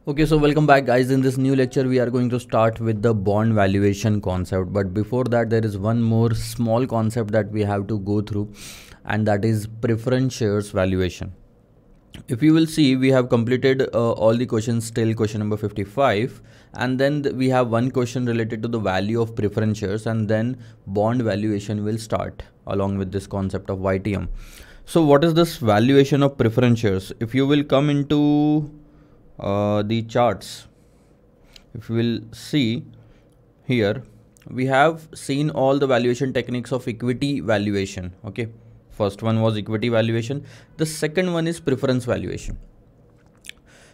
Okay, so welcome back guys. In this new lecture we are going to start with the bond valuation concept, but before that there is one more small concept that we have to go through, and that is preference shares valuation. If you will see, we have completed all the questions till question number 55, and then we have one question related to the value of preference shares, and then bond valuation will start along with this concept of YTM. So what is this valuation of preference shares? If you will come into the charts, if you will see here, we have seen all the valuation techniques of equity valuation. Okay, first one was equity valuation, the second one is preference valuation.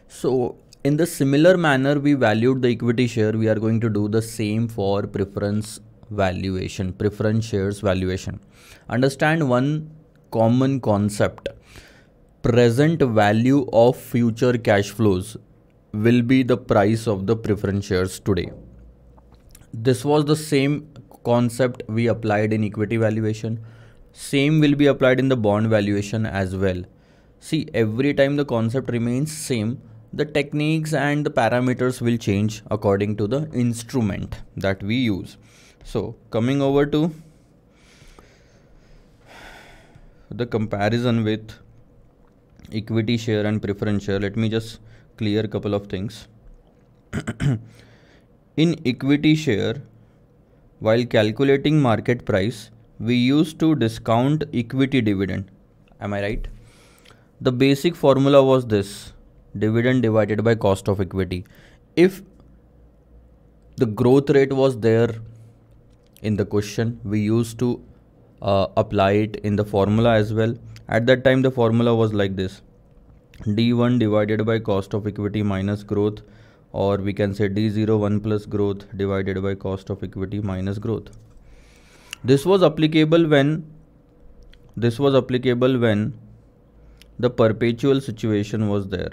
So in the similar manner we valued the equity share, we are going to do the same for preference valuation, preference shares valuation. Understand one common concept: present value of future cash flows will be the price of the preference shares today. This was the same concept we applied in equity valuation. Same will be applied in the bond valuation as well. See, every time the concept remains same, the techniques and the parameters will change according to the instrument that we use. So coming over to the comparison with equity share and preference share, let me just clear a couple of things. In equity share, while calculating market price, we used to discount equity dividend. Am I right? The basic formula was this: dividend divided by cost of equity. If the growth rate was there in the question, we used to apply it in the formula as well. At that time the formula was like this: D1 divided by cost of equity minus growth, or we can say D01 plus growth divided by cost of equity minus growth. This was applicable when the perpetual situation was there.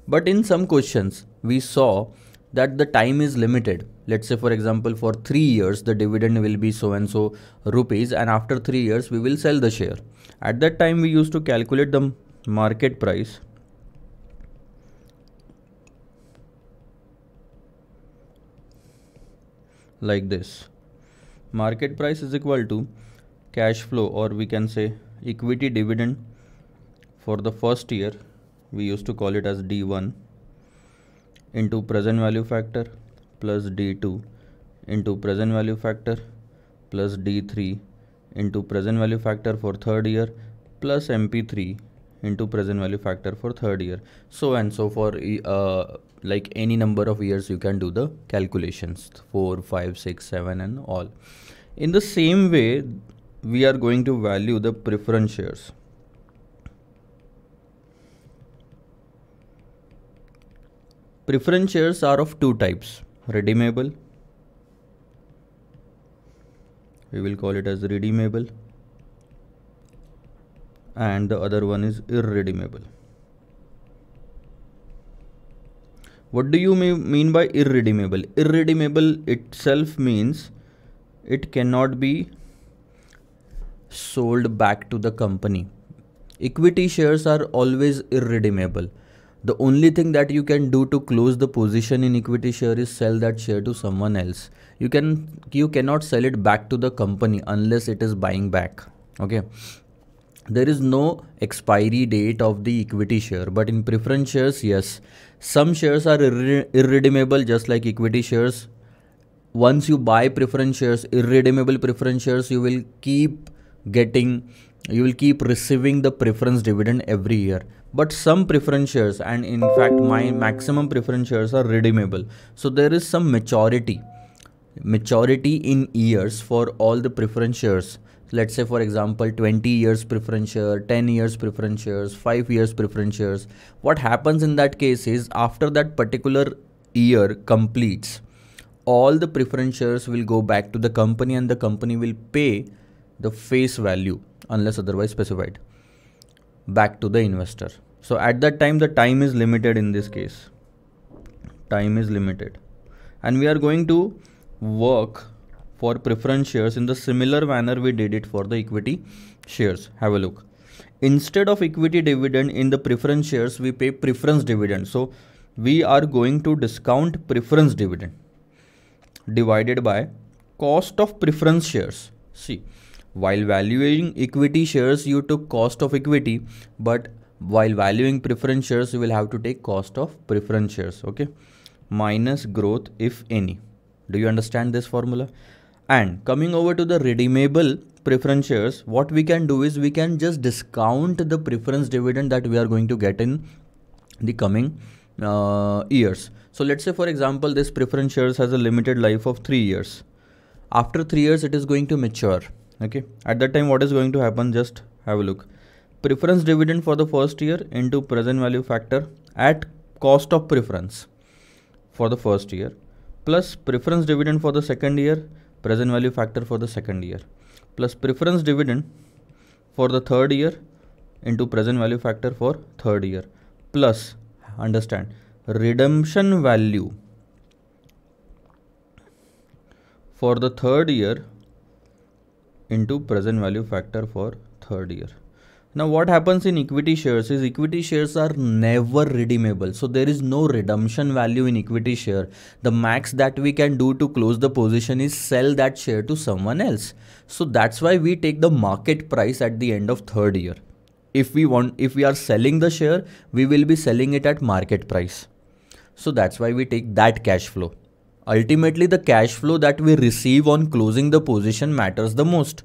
But in some questions we saw that the time is limited. Let's say for example for 3 years the dividend will be so and so rupees, and after 3 years we will sell the share. At that time we used to calculate the market price like this: market price is equal to cash flow, or we can say equity dividend for the first year, we used to call it as D1, into present value factor plus D2 into present value factor plus D3 into present value factor for third year plus MP3 into present value factor for third year, so and so for like any number of years you can do the calculations, 4, 5, 6, 7 and all. In the same way we are going to value the preference shares. Preference shares are of two types: redeemable, we will call it as redeemable, and the other one is irredeemable. What do you mean by irredeemable? Irredeemable itself means it cannot be sold back to the company. Equity shares are always irredeemable. The only thing that you can do to close the position in equity share is sell that share to someone else. You cannot sell it back to the company unless it is buying back. Okay, there is no expiry date of the equity share, but in preference shares, yes, some shares are irredeemable just like equity shares. Once you buy preference shares, irredeemable preference shares, you will keep receiving the preference dividend every year. But some preference shares, and in fact my maximum preference shares are redeemable, so there is some maturity in years for all the preference shares. Let's say for example 20 years preference share, 10 years preference shares, 5 years preference shares. What happens in that case is, after that particular year completes, all the preference shares will go back to the company, and the company will pay the face value, unless otherwise specified, back to the investor. So at that time the time is limited. In this case time is limited, and we are going to work for preference shares in the similar manner we did it for the equity shares. Have a look. Instead of equity dividend in the preference shares, we pay preference dividend. So we are going to discount preference dividend divided by cost of preference shares. See, while valuing equity shares, you took cost of equity, but while valuing preference shares, you will have to take cost of preference shares, okay? Minus growth, if any. Do you understand this formula? And coming over to the redeemable preference shares, what we can do is we can just discount the preference dividend that we are going to get in the coming years. So let's say, for example, this preference shares has a limited life of 3 years. After 3 years, it is going to mature. Okay. At that time, what is going to happen? Just have a look. Preference dividend for the first year into present value factor at cost of preference for the first year, plus preference dividend for the second year, present value factor for the second year, plus preference dividend for the third year into present value factor for third year, plus, understand, redemption value for the third year into present value factor for third year. Now what happens in equity shares is equity shares are never redeemable. So there is no redemption value in equity share. The max that we can do to close the position is sell that share to someone else. So that's why we take the market price at the end of third year. If we are selling the share, we will be selling it at market price. So that's why we take that cash flow. Ultimately, the cash flow that we receive on closing the position matters the most.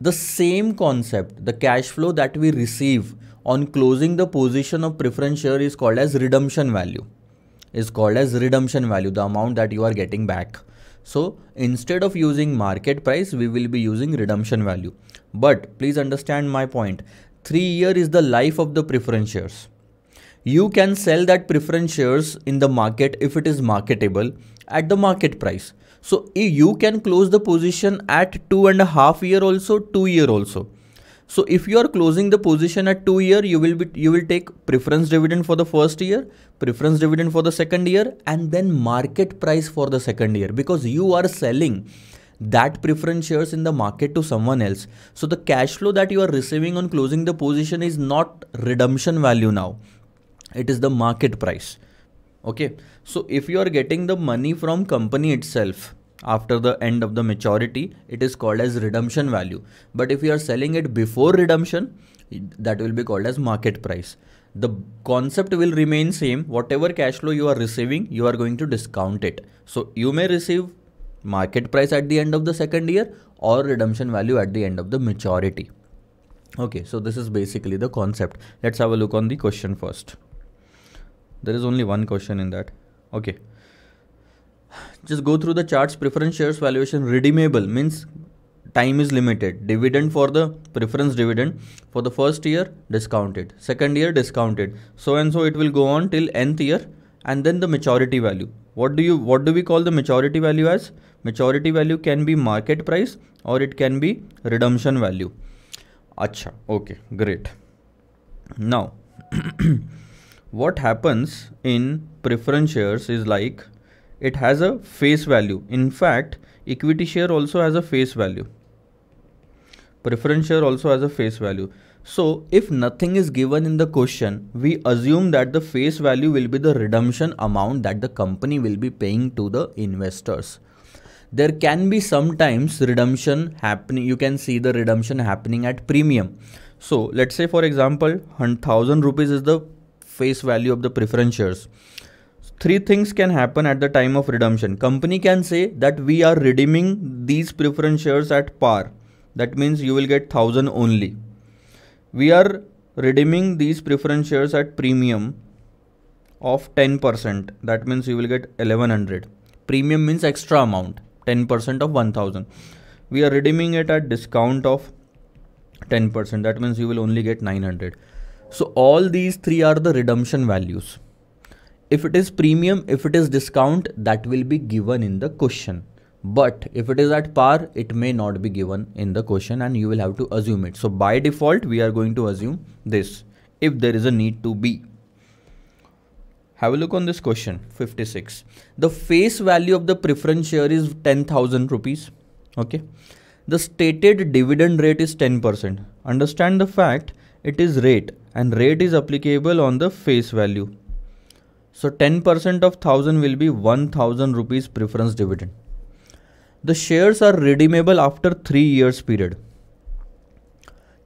The same concept, the cash flow that we receive on closing the position of preference share is called as redemption value. The amount that you are getting back. So instead of using market price, we will be using redemption value. But please understand my point. 3 years is the life of the preference shares. You can sell that preference shares in the market if it is marketable at the market price. So you can close the position at 2.5 years also, 2 years also. So if you are closing the position at 2 years, you will take preference dividend for the first year, preference dividend for the second year, and then market price for the second year, because you are selling that preference shares in the market to someone else. So the cash flow that you are receiving on closing the position is not redemption value now. It is the market price. Okay. So if you are getting the money from company itself after the end of the maturity, it is called as redemption value. But if you are selling it before redemption, that will be called as market price. The concept will remain same. Whatever cash flow you are receiving, you are going to discount it. So you may receive market price at the end of the second year or redemption value at the end of the maturity. Okay. So this is basically the concept. Let's have a look on the question first. There is only one question in that. Okay. Just go through the charts. Preference shares valuation redeemable means time is limited. Dividend for the preference dividend for the first year discounted, second year discounted, so and so it will go on till nth year, and then the maturity value. What do we call the maturity value as? Maturity value can be market price or it can be redemption value. Acha. Okay, great. Now what happens in preference shares is like it has a face value. In fact, equity share also has a face value. Preference share also has a face value. So if nothing is given in the question, we assume that the face value will be the redemption amount that the company will be paying to the investors. There can be sometimes redemption happening. You can see the redemption happening at premium. So let's say, for example, 1,000 rupees is the face value of the preference shares. Three things can happen at the time of redemption. Company can say that we are redeeming these preference shares at par. That means you will get 1,000 only. We are redeeming these preference shares at premium of 10%. That means you will get 1,100. Premium means extra amount, 10% of 1,000. We are redeeming it at discount of 10%. That means you will only get 900. So all these three are the redemption values. If it is premium, if it is discount, that will be given in the question. But if it is at par, it may not be given in the question and you will have to assume it. So by default, we are going to assume this if there is a need to be. Have a look on this question 56. The face value of the preference share is 10,000 rupees. Okay. The stated dividend rate is 10%. Understand the fact it is rate and rate is applicable on the face value. So 10% of 1000 will be 1000 rupees preference dividend. The shares are redeemable after 3 years period.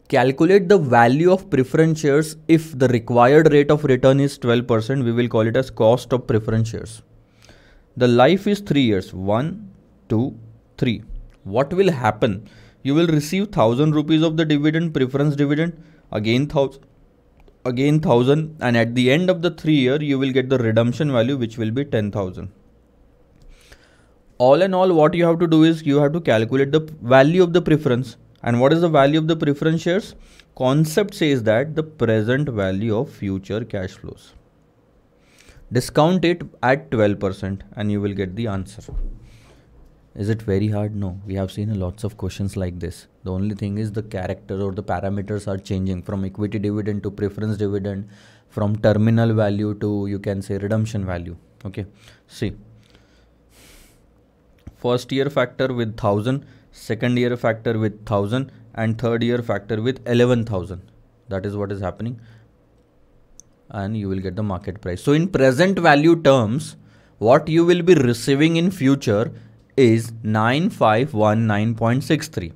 Calculate the value of preference shares. If the required rate of return is 12%, we will call it as cost of preference shares. The life is 3 years. 1, 2, 3. What will happen? You will receive 1000 rupees of the dividend, preference dividend, again 1000, and at the end of the 3 year, you will get the redemption value, which will be 10,000. All in all, what you have to do is you have to calculate the value of the preference. And what is the value of the preference shares? Concept says that the present value of future cash flows. Discount it at 12% and you will get the answer. Is it very hard? No. We have seen lots of questions like this. The only thing is the character or the parameters are changing from equity dividend to preference dividend, from terminal value to, you can say, redemption value. Okay. See. First year factor with 1000, second year factor with 1000, and third year factor with 11,000. That is what is happening. And you will get the market price. So in present value terms, what you will be receiving in future is 9519.63.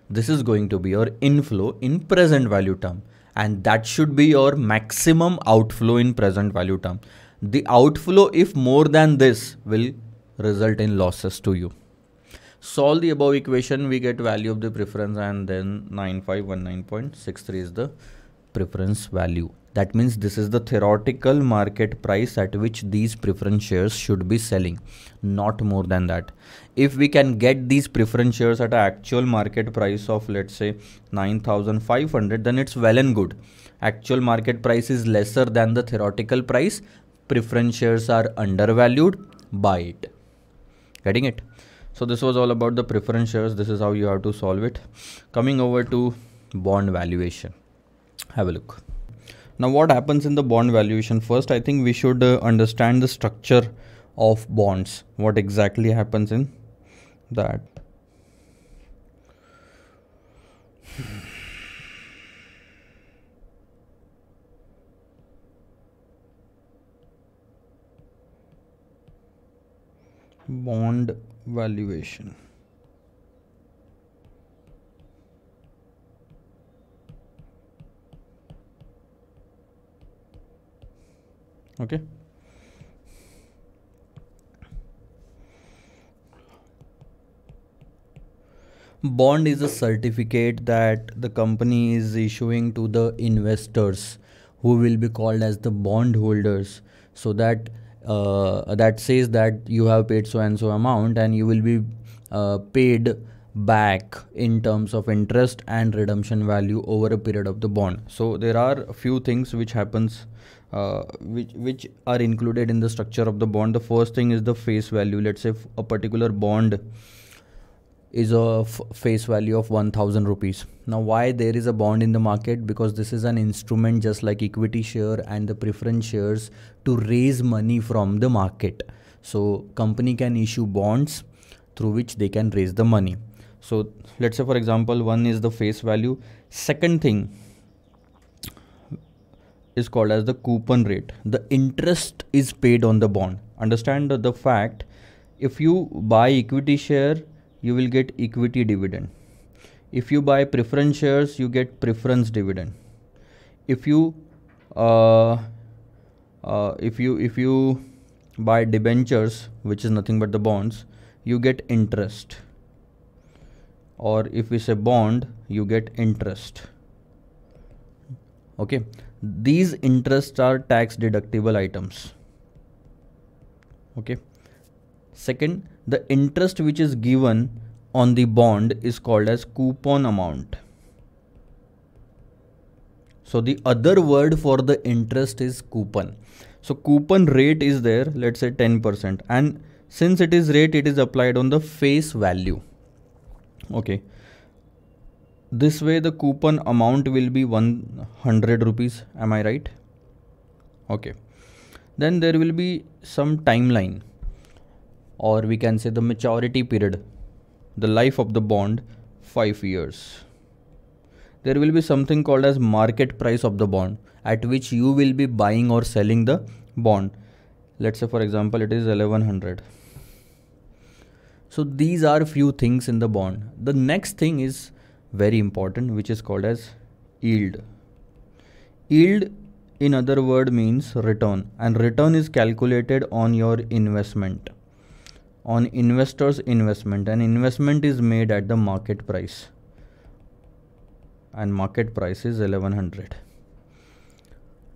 This is going to be your inflow in present value term, and that should be your maximum outflow in present value term. The outflow, if more than this, will result in losses to you. Solve the above equation, we get value of the preference, and then 9519.63 is the preference value. That means this is the theoretical market price at which these preference shares should be selling, not more than that. If we can get these preference shares at an actual market price of, let's say, 9,500, then it's well and good. Actual market price is lesser than the theoretical price. Preference shares are undervalued. Buy it. Getting it? So this was all about the preference shares. This is how you have to solve it. Coming over to bond valuation. Have a look. Now what happens in the bond valuation? First, I think we should understand the structure of bonds. What exactly happens in that? Bond valuation. Okay. Bond is a certificate that the company is issuing to the investors, who will be called as the bond holders. So that that says that you have paid so and so amount, and you will be paid back in terms of interest and redemption value over a period of the bond. So there are a few things which happens which are included in the structure of the bond. The first thing is the face value. Let's say a particular bond is a face value of 1000 rupees. Now why there is a bond in the market? Because this is an instrument just like equity share and the preference shares to raise money from the market. So company can issue bonds through which they can raise the money. So let's say, for example, one is the face value. Second thing is called as the coupon rate. The interest is paid on the bond. Understand the fact, if you buy equity share, you will get equity dividend. If you buy preference shares, you get preference dividend. If you buy debentures, which is nothing but the bonds, you get interest. Or if we say bond, you get interest. Okay, these interests are tax deductible items. Okay. Second, the interest which is given on the bond is called as coupon amount. So the other word for the interest is coupon. So coupon rate is there, let's say 10%, and since it is rate, it is applied on the face value. Okay. This way the coupon amount will be 100 rupees. Am I right? Okay. Then there will be some timeline, or we can say the maturity period, the life of the bond, 5 years. There will be something called as market price of the bond, at which you will be buying or selling the bond. let's say for example it is 1100. So these are few things in the bond. The next thing is very important, which is called as yield. Yield in other word means return, and return is calculated on your investment, on investors investment, and investment is made at the market price, and market price is 1100.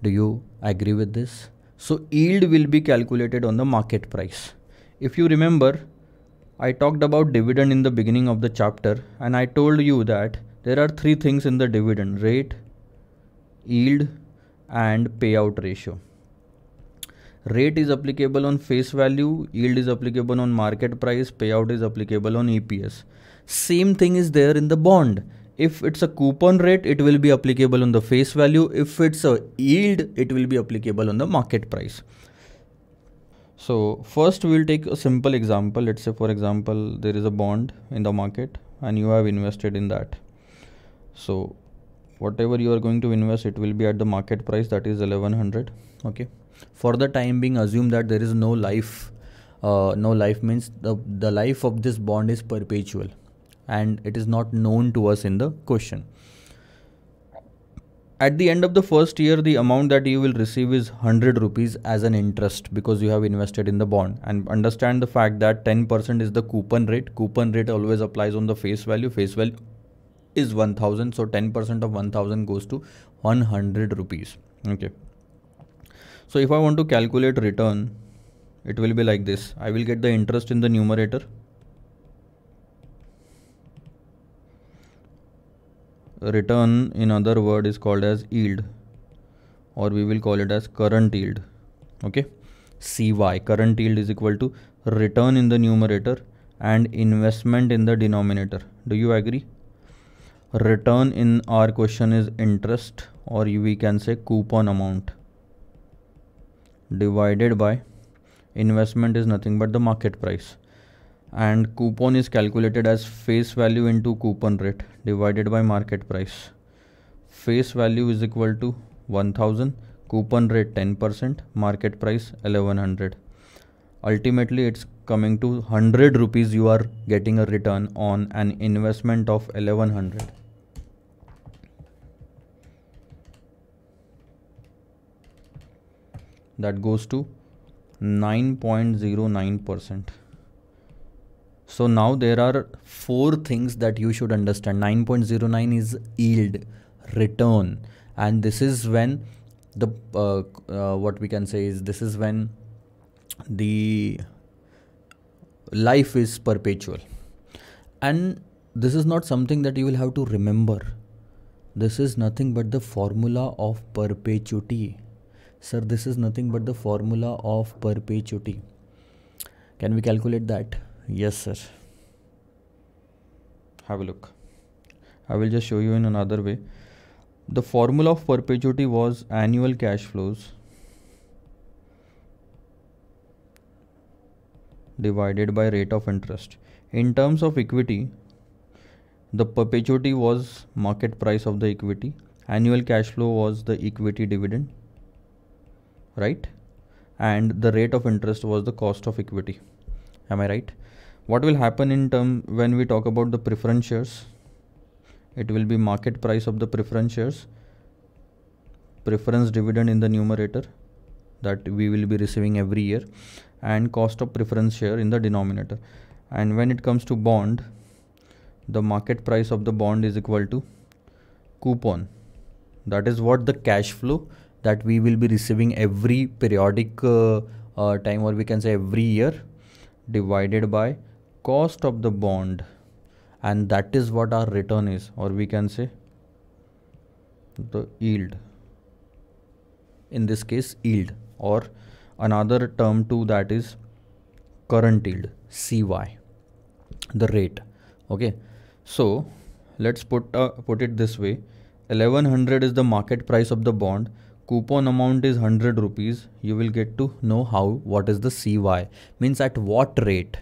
Do you agree with this? So yield will be calculated on the market price. If you remember, I talked about dividend in the beginning of the chapter, and I told you that there are three things in the dividend: rate, yield, and payout ratio. Rate is applicable on face value, yield is applicable on market price, payout is applicable on EPS. Same thing is there in the bond. If it's a coupon rate, it will be applicable on the face value. If it's a yield, it will be applicable on the market price. So first we will take a simple example. Let's say for example there is a bond in the market and you have invested in that. So whatever you are going to invest, it will be at the market price, that is 1100. Okay. For the time being, assume that there is no life. No life means the life of this bond is perpetual, and it is not known to us in the question. At the end of the first year, the amount that you will receive is 100 rupees as an interest, because you have invested in the bond. And understand the fact that 10% is the coupon rate. Coupon rate always applies on the face value. Face value is 1000. So 10% of 1000 goes to 100 rupees. Okay. So if I want to calculate return, it will be like this. I will get the interest in the numerator. Return in other word is called as yield, or we will call it as current yield. Okay. CY, current yield, is equal to return in the numerator and investment in the denominator. Do you agree? Return in our question is interest, or we can say coupon amount, divided by investment is nothing but the market price, and coupon is calculated as face value into coupon rate divided by market price. Face value is equal to 1000, coupon rate 10%, market price 1100. Ultimately it's coming to 100 rupees. You are getting a return on an investment of 1100. That goes to 9.09%. So now there are four things that you should understand. 9.09 is yield, return, and this is when the what we can say is, this is when the life is perpetual. And this is not something that you will have to remember. This is nothing but the formula of perpetuity. Sir, this is nothing but the formula of perpetuity. Can we calculate that? Yes, sir. Have a look. I will just show you in another way. The formula of perpetuity was annual cash flows divided by rate of interest. In terms of equity, the perpetuity was market price of the equity. Annual cash flow was the equity dividend, right? And the rate of interest was the cost of equity. Am I right? What will happen in term when we talk about the preference shares? It will be market price of the preference shares, preference dividend in the numerator that we will be receiving every year, and cost of preference share in the denominator. And when it comes to bond, the market price of the bond is equal to coupon. That is what the cash flow that we will be receiving every periodic time, or we can say every year, divided by cost of the bond, and that is what our return is, or we can say the yield. In this case, yield, or another term to that is current yield, CY, the rate. Okay, so let's put it this way. 1100 is the market price of the bond. Coupon amount is 100 rupees. You will get to know what is the CY, means at what rate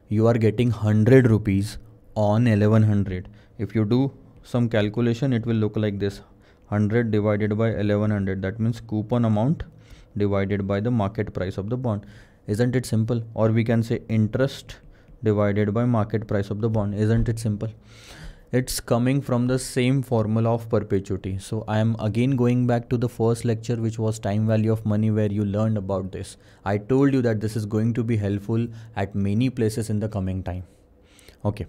you are getting 100 rupees on 1100. If you do some calculation, it will look like this: 100 divided by 1100. That means coupon amount divided by the market price of the bond. Isn't it simple? Or we can say interest divided by market price of the bond. Isn't it simple? It's coming from the same formula of perpetuity. So I am again going back to the first lecture, which was time value of money, where you learned about this. I told you that this is going to be helpful at many places in the coming time. Okay,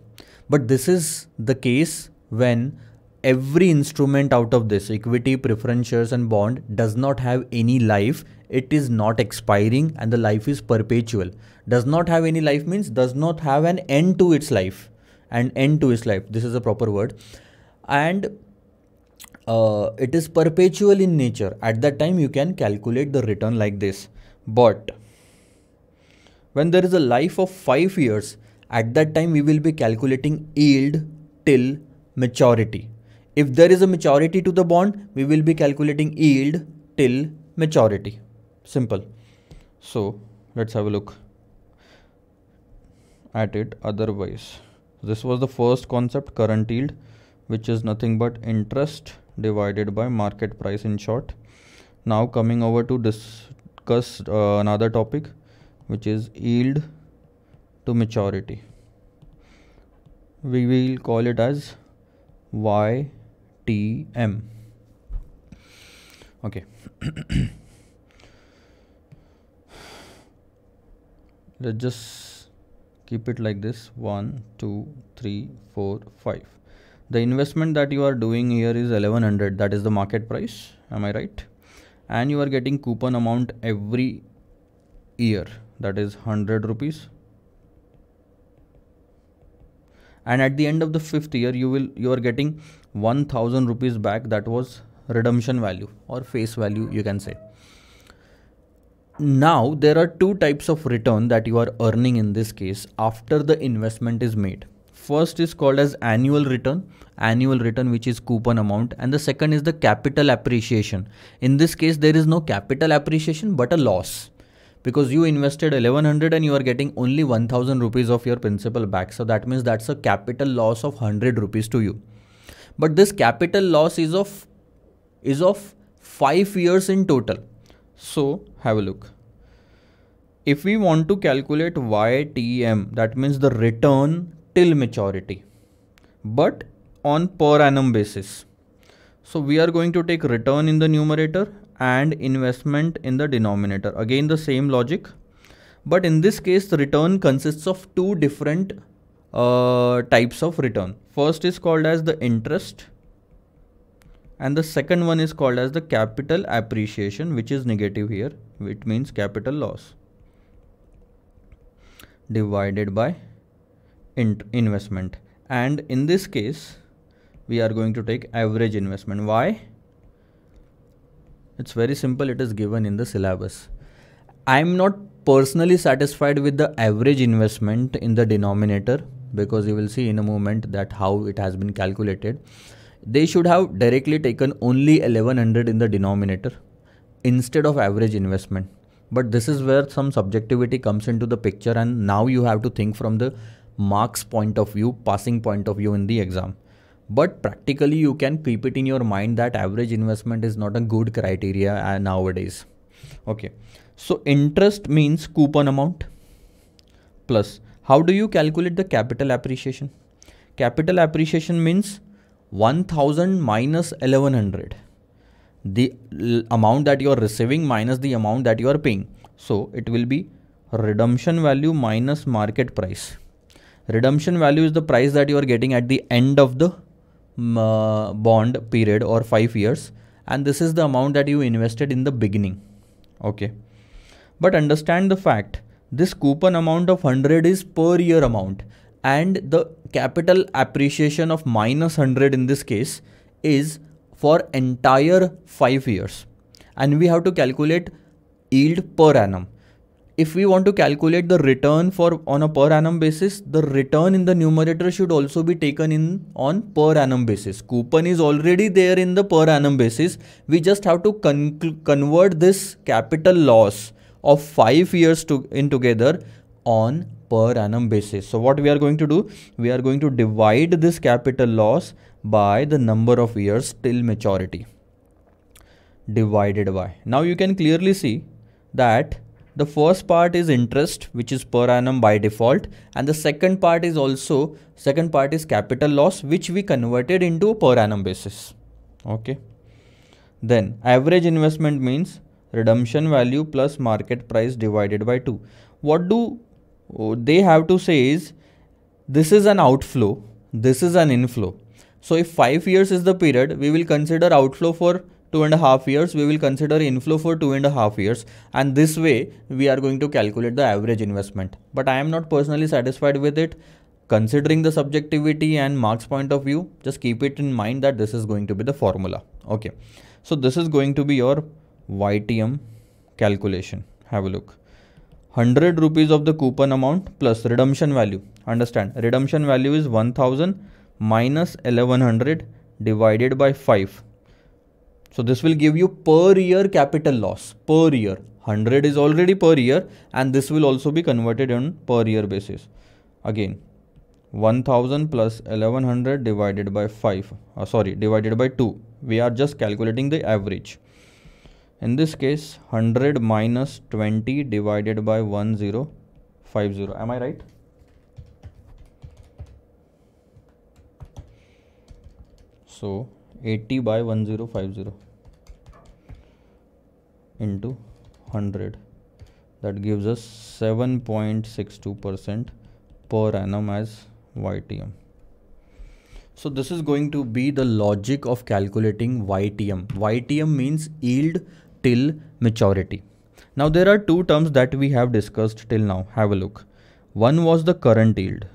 but this is the case when every instrument out of this, equity, preference shares and bond, does not have any life. It is not expiring and the life is perpetual. Does not have any life means does not have an end to its life. And end to its life, this is a proper word. And it is perpetual in nature. At that time you can calculate the return like this. But when there is a life of 5 years, at that time we will be calculating yield till maturity. If there is a maturity to the bond, we will be calculating yield till maturity. Simple. So let's have a look at it otherwise. This was the first concept, current yield, which is nothing but interest divided by market price in short. Now coming over to discuss another topic, which is yield to maturity. We will call it as YTM. Okay. Let's just keep it like this: 1, 2, 3, 4, 5. The investment that you are doing here is 1100. That is the market price. Am I right? And you are getting coupon amount every year. That is 100 rupees. And at the end of the 5th year, you are getting 1000 rupees back. That was redemption value or face value, you can say. Now there are two types of return that you are earning in this case after the investment is made. First is called as annual return, which is coupon amount, and the second is the capital appreciation. In this case there is no capital appreciation but a loss, because you invested 1100 and you are getting only 1000 rupees of your principal back. So that means that's a capital loss of 100 rupees to you. But this capital loss is of 5 years in total. So have a look. If we want to calculate YTM, that means the return till maturity, but on per annum basis. So we are going to take return in the numerator and investment in the denominator. Again the same logic, but in this case the return consists of two different types of return. First is called as the interest, and the second one is called as the capital appreciation, which is negative here. It means capital loss divided by investment. And in this case we are going to take average investment. Why? It's very simple. It is given in the syllabus. I am not personally satisfied with the average investment in the denominator, because you will see in a moment that how it has been calculated. They should have directly taken only 1100 in the denominator instead of average investment. But this is where some subjectivity comes into the picture, and now you have to think from the marks point of view, passing point of view in the exam. But practically you can keep it in your mind that average investment is not a good criteria nowadays. Okay, so interest means coupon amount plus. How do you calculate the capital appreciation? Capital appreciation means 1000 minus 1100. The amount that you are receiving minus the amount that you are paying. So it will be redemption value minus market price. Redemption value is the price that you are getting at the end of the bond period or 5 years, and this is the amount that you invested in the beginning. Okay, but understand the fact, this coupon amount of 100 is per year amount, and the capital appreciation of minus 100 in this case is for entire 5 years, and we have to calculate yield per annum. If we want to calculate the return on a per annum basis, the return in the numerator should also be taken in on per annum basis. Coupon is already there in the per annum basis. We just have to convert this capital loss of 5 years together on per annum basis. So what we are going to do, we are going to divide this capital loss by the number of years till maturity divided by. Now you can clearly see that the first part is interest, which is per annum by default, and the second part is capital loss, which we converted into per annum basis. Okay. Then average investment means redemption value plus market price divided by 2. What do they have to say is, this is an outflow, this is an inflow. So if 5 years is the period, we will consider outflow for 2.5 years, we will consider inflow for 2.5 years, and this way we are going to calculate the average investment. But I am not personally satisfied with it. Considering the subjectivity and Mark's point of view, just keep it in mind that this is going to be the formula. Okay. So this is going to be your YTM calculation. Have a look. 100 rupees of the coupon amount plus redemption value. Understand, redemption value is 1000 minus 1100 divided by 5. So this will give you per year capital loss, per year. 100 is already per year, and this will also be converted on per year basis. Again, 1000 plus 1100 divided by 5, divided by 2. We are just calculating the average. In this case, 100 minus 20 divided by 1050. Am I right? So 80 by 1050 into 100. That gives us 7.62% per annum as YTM. So this is going to be the logic of calculating YTM. YTM means yield till maturity. Now there are two terms that we have discussed till now. Have a look. One was the current yield,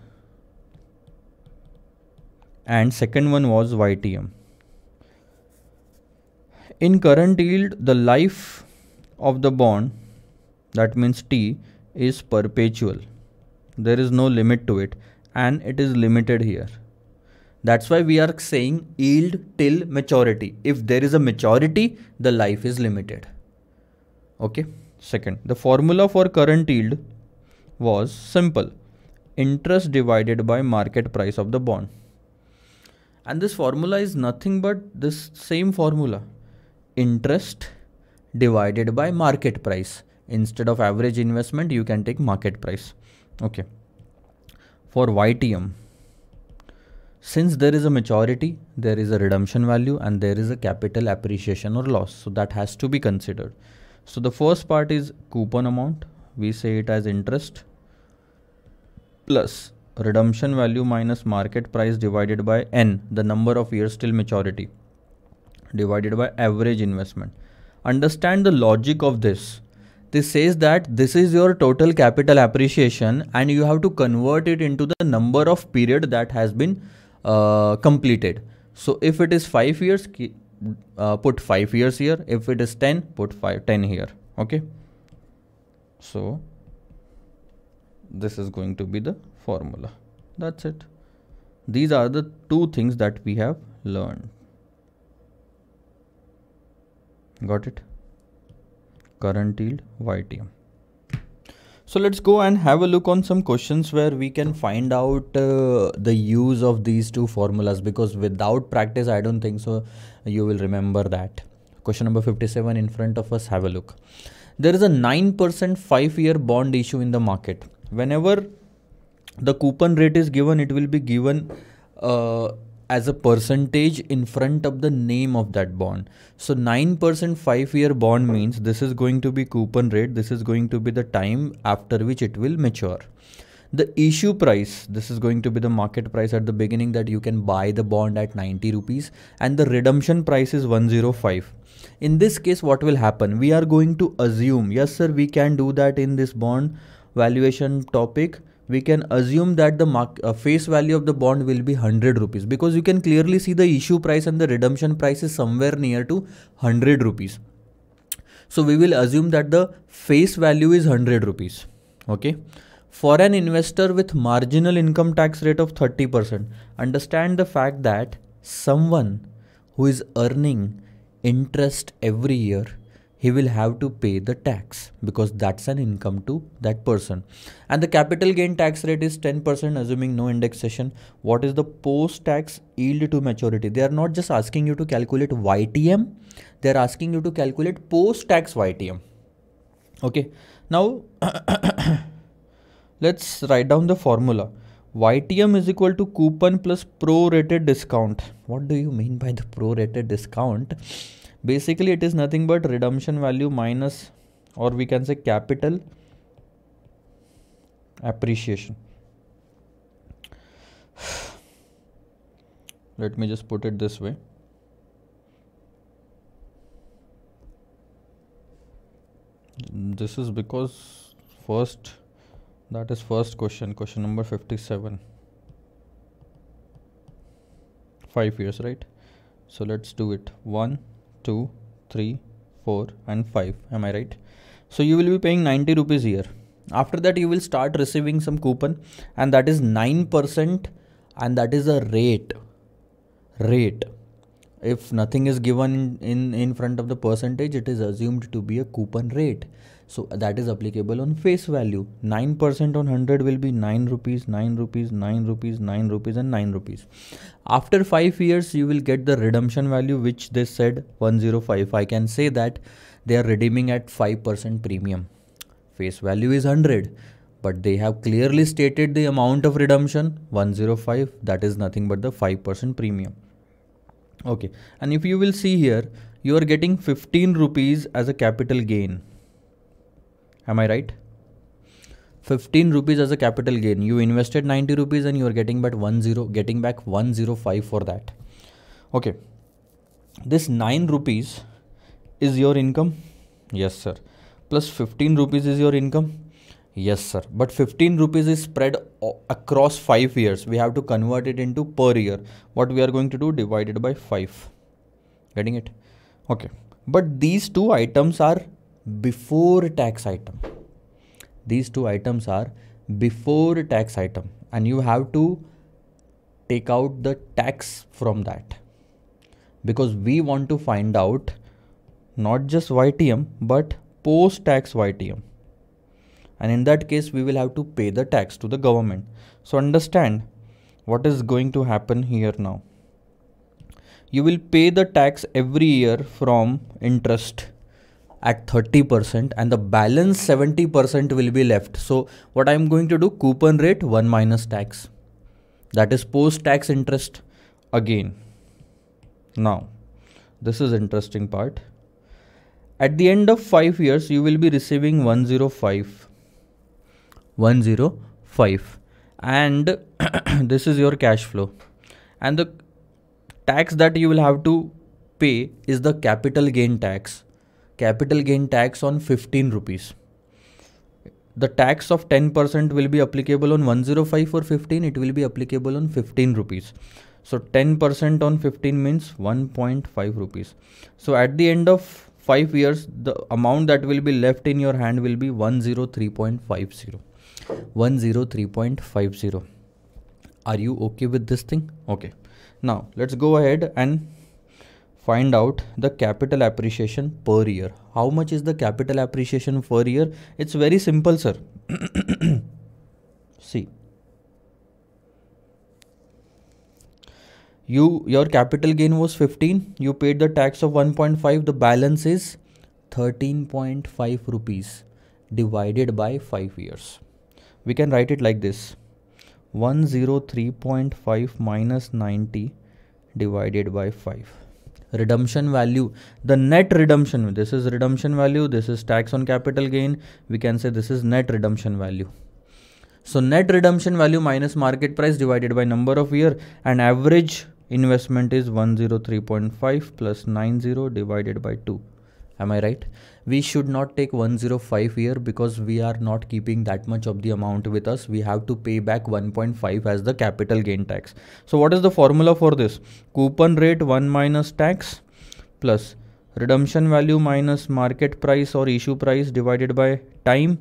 and second one was YTM. In current yield, the life of the bond, that means T, is perpetual. There is no limit to it, and it is limited here. That's why we are saying yield till maturity. If there is a maturity, the life is limited. Okay. Second, the formula for current yield was simple. Interest divided by market price of the bond. And this formula is nothing but this same formula. Interest divided by market price. Instead of average investment, you can take market price. Okay. For YTM, since there is a maturity, there is a redemption value, and there is a capital appreciation or loss. So that has to be considered. So the first part is coupon amount. We say it as interest plus redemption value minus market price divided by N, the number of years till maturity, divided by average investment. Understand the logic of this. This says that this is your total capital appreciation, and you have to convert it into the number of period that has been completed. So if it is 5 years, put 5 years here. If it is 10, put 10 here. Okay. So this is going to be the formula. That's it. These are the two things that we have learned. Got it? Current yield, YTM. So let's go and have a look on some questions where we can find out the use of these two formulas, because without practice, I don't think so you will remember that. Question number 57 in front of us. Have a look. There is a 9% 5-year bond issue in the market. Whenever the coupon rate is given, it will be given as a percentage in front of the name of that bond. So 9% 5-year bond means this is going to be coupon rate. This is going to be the time after which it will mature. The issue price, this is going to be the market price at the beginning that you can buy the bond at 90 rupees, and the redemption price is 105. In this case, what will happen? We are going to assume, yes sir, we can do that in this bond valuation topic. We can assume that the face value of the bond will be 100 rupees, because you can clearly see the issue price and the redemption price is somewhere near to 100 rupees. So we will assume that the face value is 100 rupees. Okay. For an investor with marginal income tax rate of 30%, understand the fact that someone who is earning interest every year, he will have to pay the tax, because that's an income to that person. And the capital gain tax rate is 10%, assuming no indexation. What is the post-tax yield to maturity? They are not just asking you to calculate YTM, they are asking you to calculate post-tax YTM. Okay, now let's write down the formula. YTM is equal to coupon plus prorated discount. What do you mean by the prorated discount? Basically, it is nothing but redemption value minus, or we can say capital appreciation. Let me just put it this way. This is because that is first question number 57. 5 years, right? So let's do it. 1, 2, 3, 4 and 5. Am I right? So you will be paying 90 rupees here. After that you will start receiving some coupon, and that is 9%, and that is a rate. If nothing is given in front of the percentage, it is assumed to be a coupon rate. So that is applicable on face value. 9% on 100 will be 9 rupees, 9 rupees, 9 rupees, 9 rupees and 9 rupees. After 5 years, you will get the redemption value, which they said 105. I can say that they are redeeming at 5% premium. Face value is 100. But they have clearly stated the amount of redemption 105. That is nothing but the 5% premium. Okay, and if you will see here, you are getting 15 rupees as a capital gain. Am I right? 15 rupees as a capital gain. You invested 90 rupees and you are getting back 105 for that. Okay, this 9 rupees is your income. Yes sir. Plus 15 rupees is your income. Yes sir, but 15 rupees is spread across 5 years. We have to convert it into per year. What we are going to do, divided by 5. Getting it? Okay, but these two items are before tax item. These two items are before tax item, and you have to take out the tax from that, because we want to find out not just YTM but post tax YTM. And in that case, we will have to pay the tax to the government. So understand what is going to happen here now. You will pay the tax every year from interest at 30%, and the balance 70% will be left. So what I am going to do, coupon rate 1 minus tax. That is post tax interest again. Now, this is interesting part. At the end of 5 years, you will be receiving 105. And this is your cash flow, and the tax that you will have to pay is the capital gain tax on 15 rupees. The tax of 10% will be applicable on 105 for 15. It will be applicable on 15 rupees. So 10% on 15 means 1.5 rupees. So at the end of 5 years, the amount that will be left in your hand will be 103.50. 103.50. Are you okay with this thing? Okay. Now let's go ahead and find out the capital appreciation per year. How much is the capital appreciation per year? It's very simple, sir. See, your capital gain was 15. You paid the tax of 1.5. The balance is 13.5 rupees divided by 5 years. We can write it like this: 103.5 minus 90 divided by 5. Redemption value, the net redemption, this is redemption value, this is tax on capital gain. We can say this is net redemption value. So net redemption value minus market price divided by number of year, and average investment is 103.5 plus 90 divided by 2. Am I right? We should not take 105 here because we are not keeping that much of the amount with us. We have to pay back 1.5 as the capital gain tax. So what is the formula for this? Coupon rate 1 minus tax plus redemption value minus market price or issue price divided by time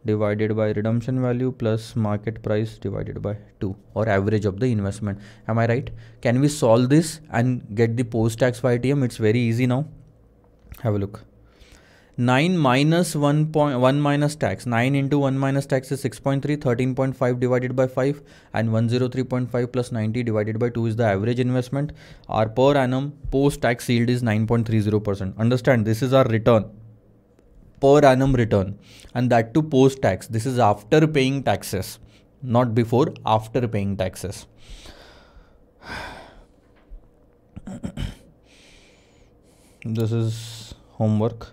divided by redemption value plus market price divided by 2, or average of the investment. Am I right? Can we solve this and get the post tax YTM? It's very easy now. Have a look. 9 minus 1 minus tax. 9 into 1 minus tax is 6.3. 13.5 divided by 5, and 103.5 plus 90 divided by 2 is the average investment. Our per annum post tax yield is 9.30%. Understand, this is our return. per annum return, and that to post tax. This is after paying taxes, not before, after paying taxes. This is homework.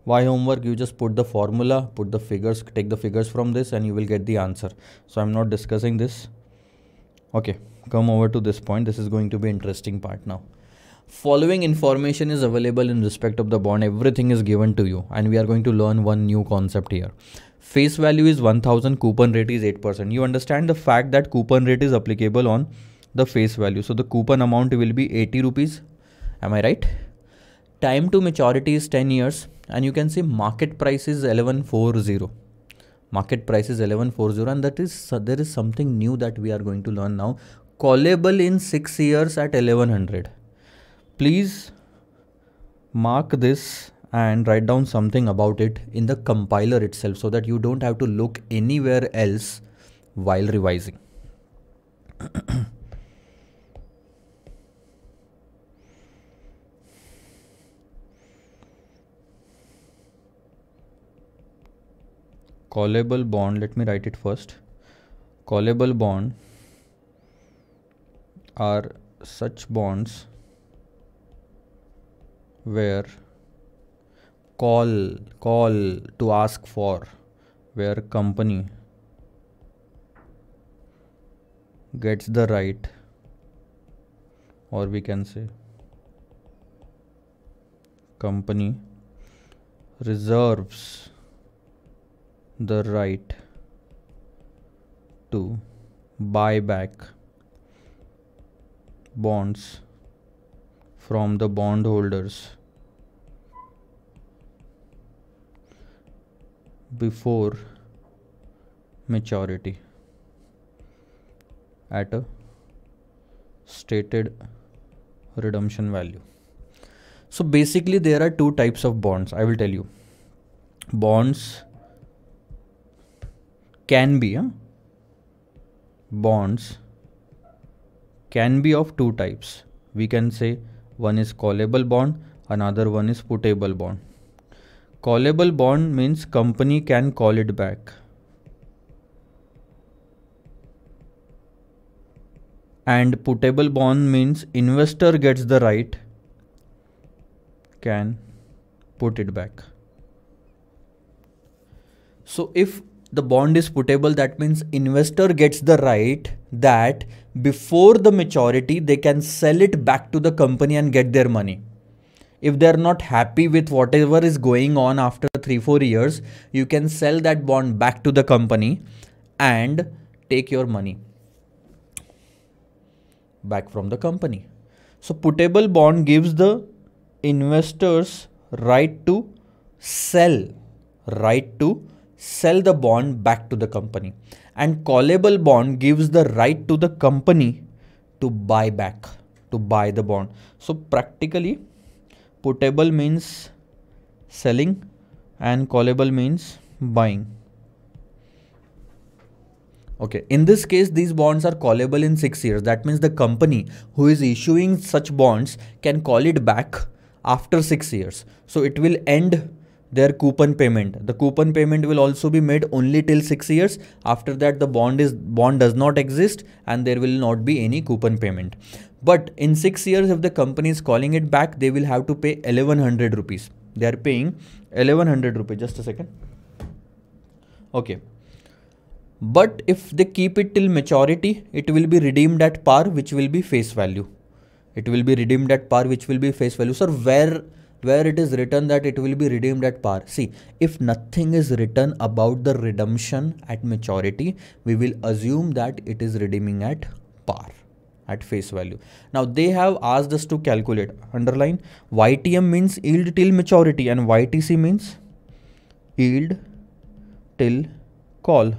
Why homework? You just put the formula, put the figures, take the figures from this, and you will get the answer. So I'm not discussing this. Okay, come over to this point. This is going to be interesting part now. Following information is available in respect of the bond. Everything is given to you, and we are going to learn one new concept here. Face value is 1000, coupon rate is 8%. You understand the fact that coupon rate is applicable on the face value. So the coupon amount will be 80 rupees. Am I right? Time to maturity is 10 years, and you can see market price is 1140. Market price is 1140, and that is, there is something new that we are going to learn now. Callable in 6 years at 1100. Please mark this and write down something about it in the compiler itself, so that you don't have to look anywhere else while revising. Callable bond, let me write it first. Callable bond are such bonds where call to ask for, where company gets the right, or we can say company reserves the right to buy back bonds from the bondholders before maturity at a stated redemption value. So basically there are two types of bonds. I will tell you. Bonds can be bonds can be of two types. We can say one is callable bond, another one is puttable bond. Callable bond means company can call it back, and puttable bond means investor gets the right, can put it back. So if the bond is puttable, that means investor gets the right that before the maturity they can sell it back to the company and get their money. If they are not happy with whatever is going on after 3-4 years, you can sell that bond back to the company and take your money back from the company. So puttable bond gives the investors right to sell the bond back to the company, and callable bond gives the right to the company to buy the bond. So practically puttable means selling and callable means buying. Okay, in this case these bonds are callable in 6 years. That means the company who is issuing such bonds can call it back after 6 years. So it will end their coupon payment. The coupon payment will also be made only till 6 years. After that the bond does not exist and there will not be any coupon payment. But in 6 years, if the company is calling it back, they will have to pay 1100 rupees. They are paying 1100 rupees. Just a second. Okay. But if they keep it till maturity, it will be redeemed at par, which will be face value. It will be redeemed at par, which will be face value. So where it is written that it will be redeemed at par. See, if nothing is written about the redemption at maturity, we will assume that it is redeeming at par, at face value. Now they have asked us to calculate. Underline, YTM means yield till maturity and YTC means yield till call.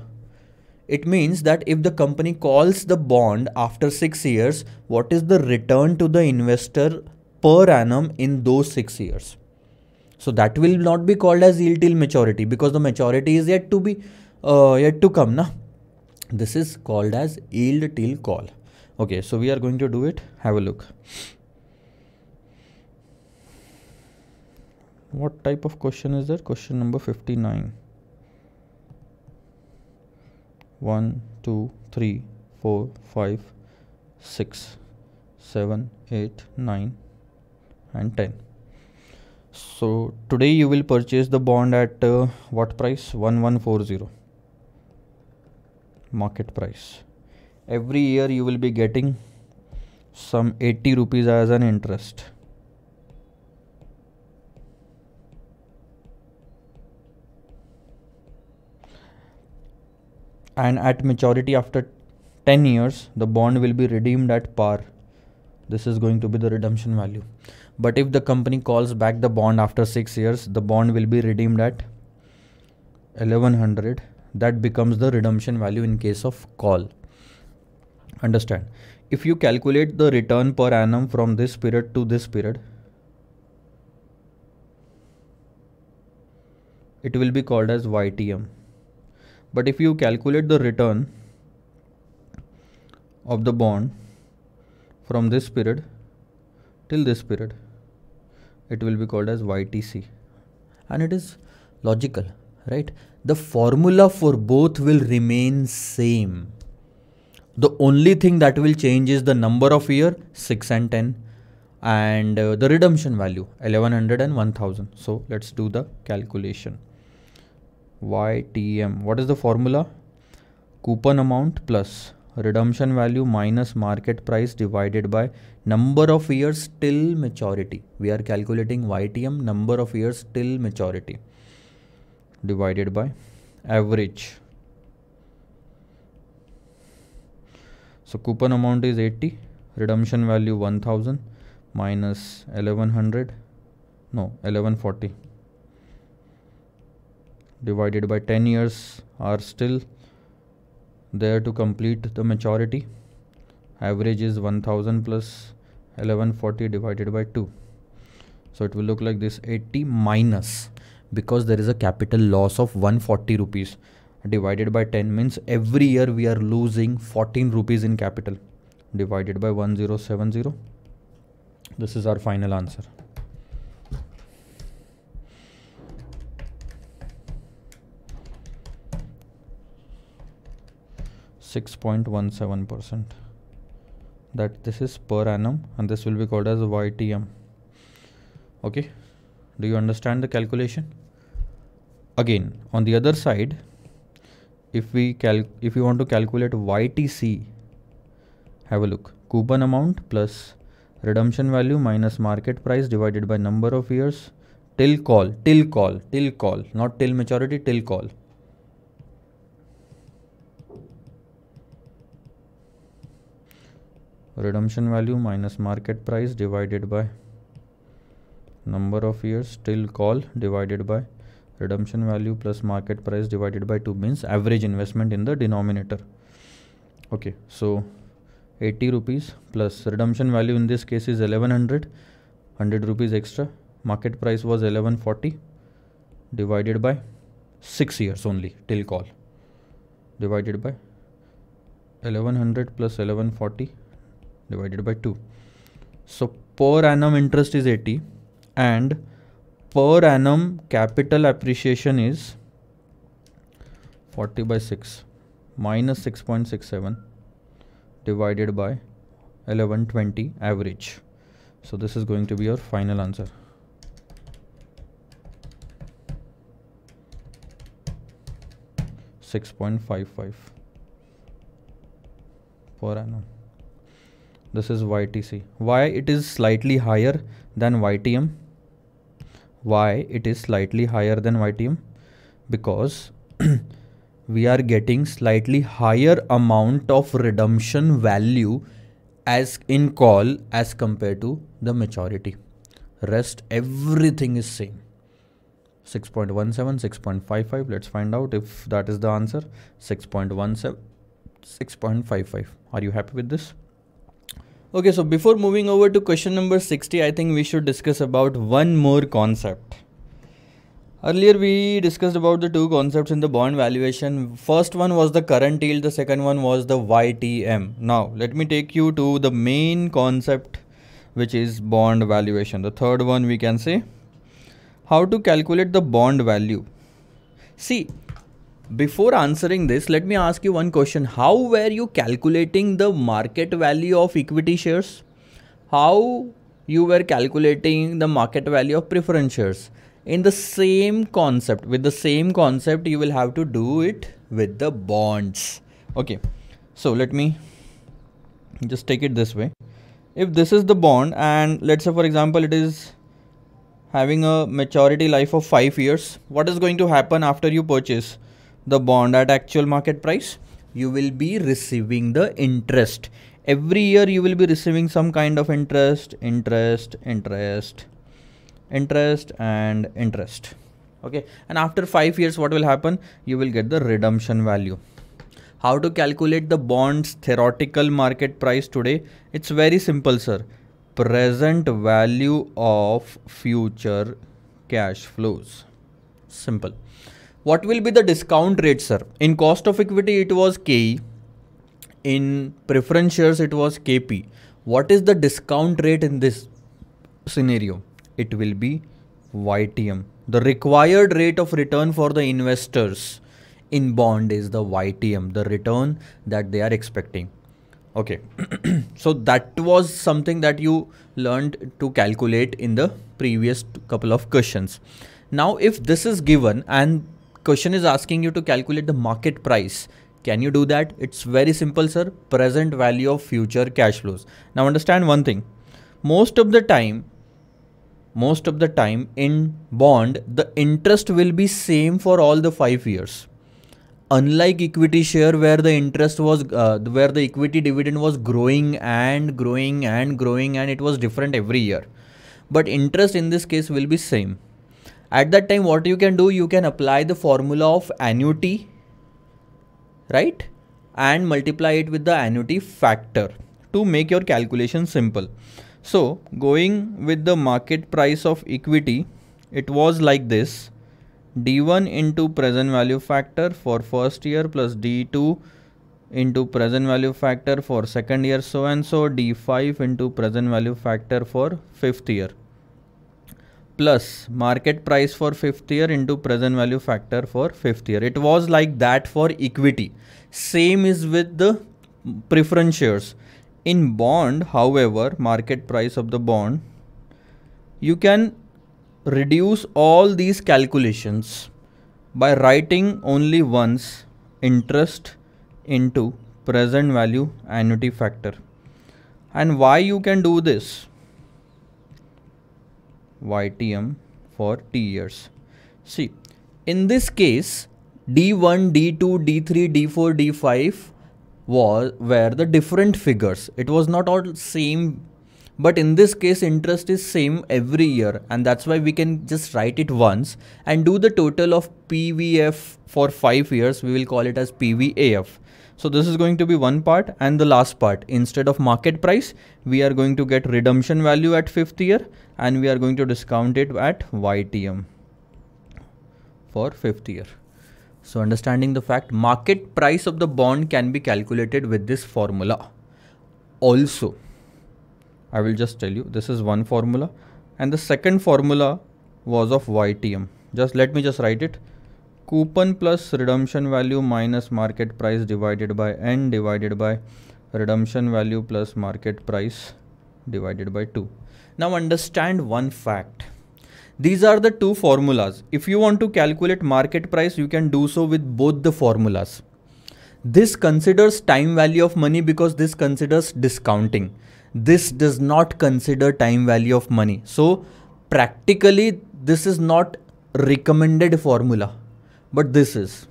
It means that if the company calls the bond after 6 years, what is the return to the investor per annum in those 6 years? So that will not be called as yield till maturity, because the maturity is yet to come. Na? This is called as yield till call. Okay, so we are going to do it. Have a look. What type of question is that? Question number 59. 1, 2, 3, 4, 5, 6, 7, 8, 9 and 10. So today you will purchase the bond at what price? 1140 market price. Every year you will be getting some 80 rupees as an interest. And at maturity after 10 years, the bond will be redeemed at par. This is going to be the redemption value. But if the company calls back the bond after 6 years, the bond will be redeemed at 1100. That becomes the redemption value in case of call. Understand? If you calculate the return per annum from this period to this period, it will be called as YTM. But if you calculate the return of the bond from this period till this period, it will be called as YTC. And it is logical, right? The formula for both will remain same. The only thing that will change is the number of year, 6 and 10, and the redemption value, 1100 and 1000. So let's do the calculation. YTM, what is the formula? Coupon amount plus redemption value minus market price divided by number of years till maturity. We are calculating YTM, number of years till maturity, divided by average. So coupon amount is 80, redemption value 1000 minus 1140 divided by 10 years are still there to complete the maturity. Average is 1000 plus 1140 divided by 2. So it will look like this: 80 minus, because there is a capital loss of 140 rupees, divided by 10 means every year we are losing 14 rupees in capital, divided by 1070. This is our final answer. .17%. That this is per annum and this will be called as YTM. Okay, do you understand the calculation? Again, on the other side, if you want to calculate YTC, have a look. Coupon amount plus redemption value minus market price divided by number of years till call, not till maturity, till call. Redemption value minus market price divided by number of years till call divided by redemption value plus market price divided by 2 means average investment in the denominator. Okay, so 80 rupees plus redemption value in this case is 1100, 100 rupees extra. Market price was 1140 divided by 6 years only till call, divided by 1100 plus 1140 divided by 2. So per annum interest is 80 and per annum capital appreciation is 40 by 6 minus 6.67 divided by 1120 average. So this is going to be your final answer. $6.55 per annum. This is YTC. Why it is slightly higher than YTM? Why it is slightly higher than YTM? Because we are getting slightly higher amount of redemption value as in call as compared to the maturity. Rest everything is same. 6.17, 6.55. Let's find out if that is the answer. 6.17, 6.55. Are you happy with this? Okay, so before moving over to question number 60, I think we should discuss about one more concept. Earlier we discussed about the two concepts in the bond valuation. First one was the current yield, the second one was the YTM. Now let me take you to the main concept, which is bond valuation. The third one we can say. How to calculate the bond value? See, before answering this, let me ask you one question. How were you calculating the market value of equity shares? How you were calculating the market value of preference shares? In the same concept, with the same concept, you will have to do it with the bonds. Okay, so let me just take it this way. If this is the bond, and let's say for example it is having a maturity life of 5 years, what is going to happen after you purchase the bond at actual market price? You will be receiving the interest. Every year you will be receiving some kind of interest. Okay, and after 5 years what will happen? You will get the redemption value. How to calculate the bond's theoretical market price today? It's very simple, sir. Present value of future cash flows. Simple. What will be the discount rate, sir? In cost of equity it was KE. In preference shares it was KP. What is the discount rate in this scenario? It will be YTM. The required rate of return for the investors in bond is the YTM, the return that they are expecting. Okay, so that was something that you learned to calculate in the previous couple of questions. Now, if this is given and question is asking you to calculate the market price, can you do that? It's very simple, sir. Present value of future cash flows. Now understand one thing. Most of the time in bond, the interest will be same for all the 5 years. Unlike equity share where the interest was, where the equity dividend was growing and it was different every year. But interest in this case will be same. At that time, what you can do, you can apply the formula of annuity, right? And multiply it with the annuity factor to make your calculation simple. So going with the market price of equity, it was like this. D1 into present value factor for first year plus D2 into present value factor for second year, so and so, D5 into present value factor for fifth year, plus market price for fifth year into present value factor for fifth year. It was like that for equity. Same is with the preference shares. In bond, however, market price of the bond, you can reduce all these calculations by writing only once interest into present value annuity factor. And why you can do this? YTM for T years. See, in this case, D1, D2, D3, D4, D5 were the different figures. It was not all same. But in this case, interest is same every year, and that's why we can just write it once and do the total of PVF for 5 years. We will call it as PVAF. So this is going to be one part, and the last part, instead of market price, we are going to get redemption value at 5th year, and we are going to discount it at YTM for 5th year. So understanding the fact, market price of the bond can be calculated with this formula. Also, I will just tell you, this is one formula, and the second formula was of YTM. Let me write it. Coupon plus redemption value minus market price divided by N divided by redemption value plus market price divided by 2. Now understand one fact. These are the two formulas. If you want to calculate market price, you can do so with both the formulas. This considers time value of money because this considers discounting. This does not consider time value of money. So practically this is not recommended formula, but this is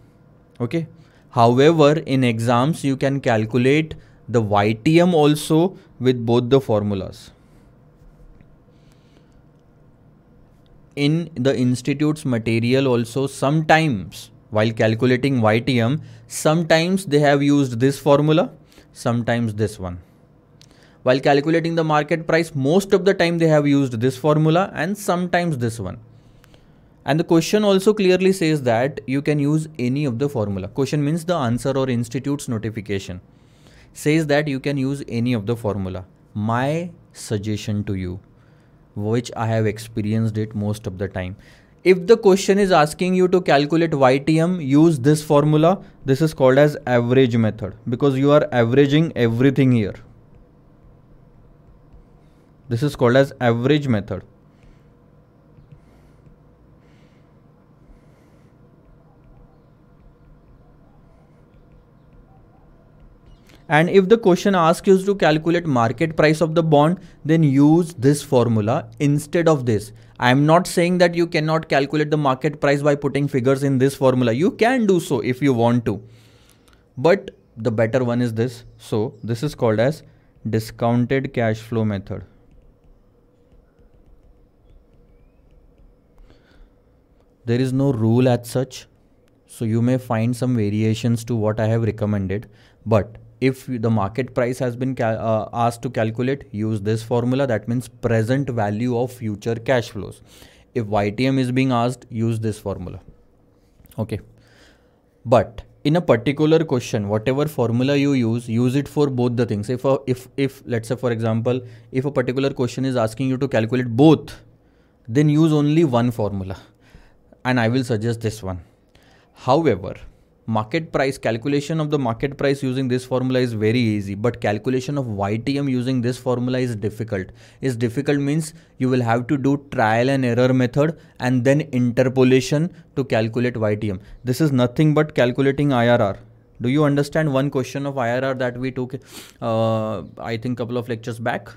okay. However, in exams you can calculate the YTM also with both the formulas. In the institute's material also, sometimes while calculating YTM, sometimes they have used this formula, sometimes this one. While calculating the market price, most of the time they have used this formula and sometimes this one. And the question also clearly says that you can use any of the formula. Question means the answer or institute's notification says that you can use any of the formula. My suggestion to you, which I have experienced it most of the time, If the question is asking you to calculate YTM, use this formula. This is called as average method because you are averaging everything here. This is called as average method. And if the question asks you to calculate market price of the bond, then use this formula instead of this. I am not saying that you cannot calculate the market price by putting figures in this formula. You can do so if you want to. But the better one is this. So this is called as discounted cash flow method. There is no rule as such. So you may find some variations to what I have recommended. But if the market price has been asked to calculate, use this formula. That means present value of future cash flows. If YTM is being asked, use this formula. Okay. But in a particular question, whatever formula you use it for both the things. If let's say, for example, if a particular question is asking you to calculate both, then use only one formula. And I will suggest this one. However, market price, calculation of the market price using this formula is very easy, but calculation of YTM using this formula is difficult. Is difficult means you will have to do trial and error method and then interpolation to calculate YTM. This is nothing but calculating IRR. Do you understand one question of IRR that we took, I think couple of lectures back?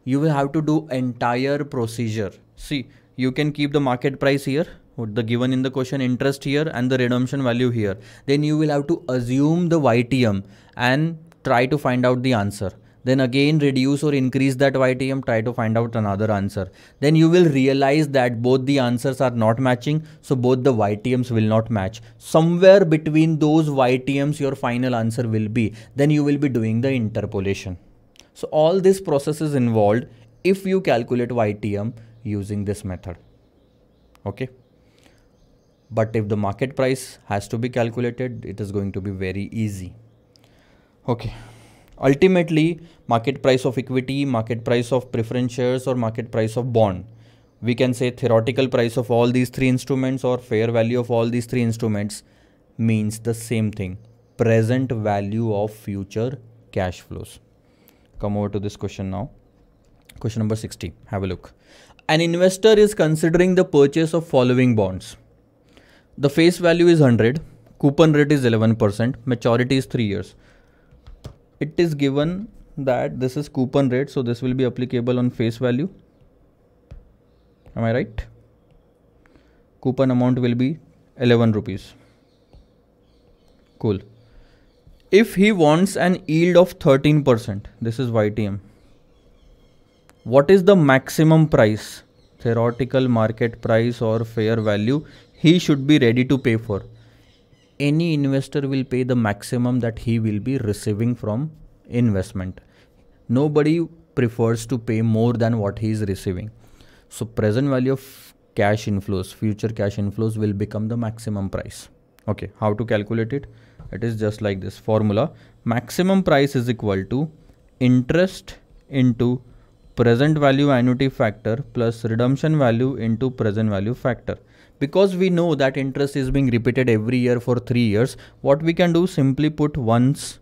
You will have to do entire procedure. See, you can keep the market price here, the given in the question, interest here, and the redemption value here. Then you will have to assume the YTM and try to find out the answer. Then again reduce or increase that YTM, try to find out another answer. Then you will realize that both the answers are not matching, so both the YTMs will not match. Somewhere between those YTMs your final answer will be. Then you will be doing the interpolation. So all this process is involved if you calculate YTM using this method. Okay. But if the market price has to be calculated, it is going to be very easy. Okay. Ultimately, market price of equity, market price of preference shares, or market price of bond. We can say theoretical price of all these three instruments or fair value of all these three instruments means the same thing. Present value of future cash flows. Come over to this question now. Question number 60. Have a look. An investor is considering the purchase of following bonds. The face value is 100, coupon rate is 11%, maturity is 3 years. It is given that this is coupon rate, so this will be applicable on face value. Am I right? Coupon amount will be 11 rupees. Cool. If he wants an yield of 13%, this is YTM. What is the maximum price, theoretical market price or fair value, he should be ready to pay for? Any investor will pay the maximum that he will be receiving from investment. Nobody prefers to pay more than what he is receiving. So present value of cash inflows, future cash inflows will become the maximum price. Okay, how to calculate it? It is just like this formula. Maximum price is equal to interest into present value annuity factor plus redemption value into present value factor. Because we know that interest is being repeated every year for 3 years, what we can do, simply put once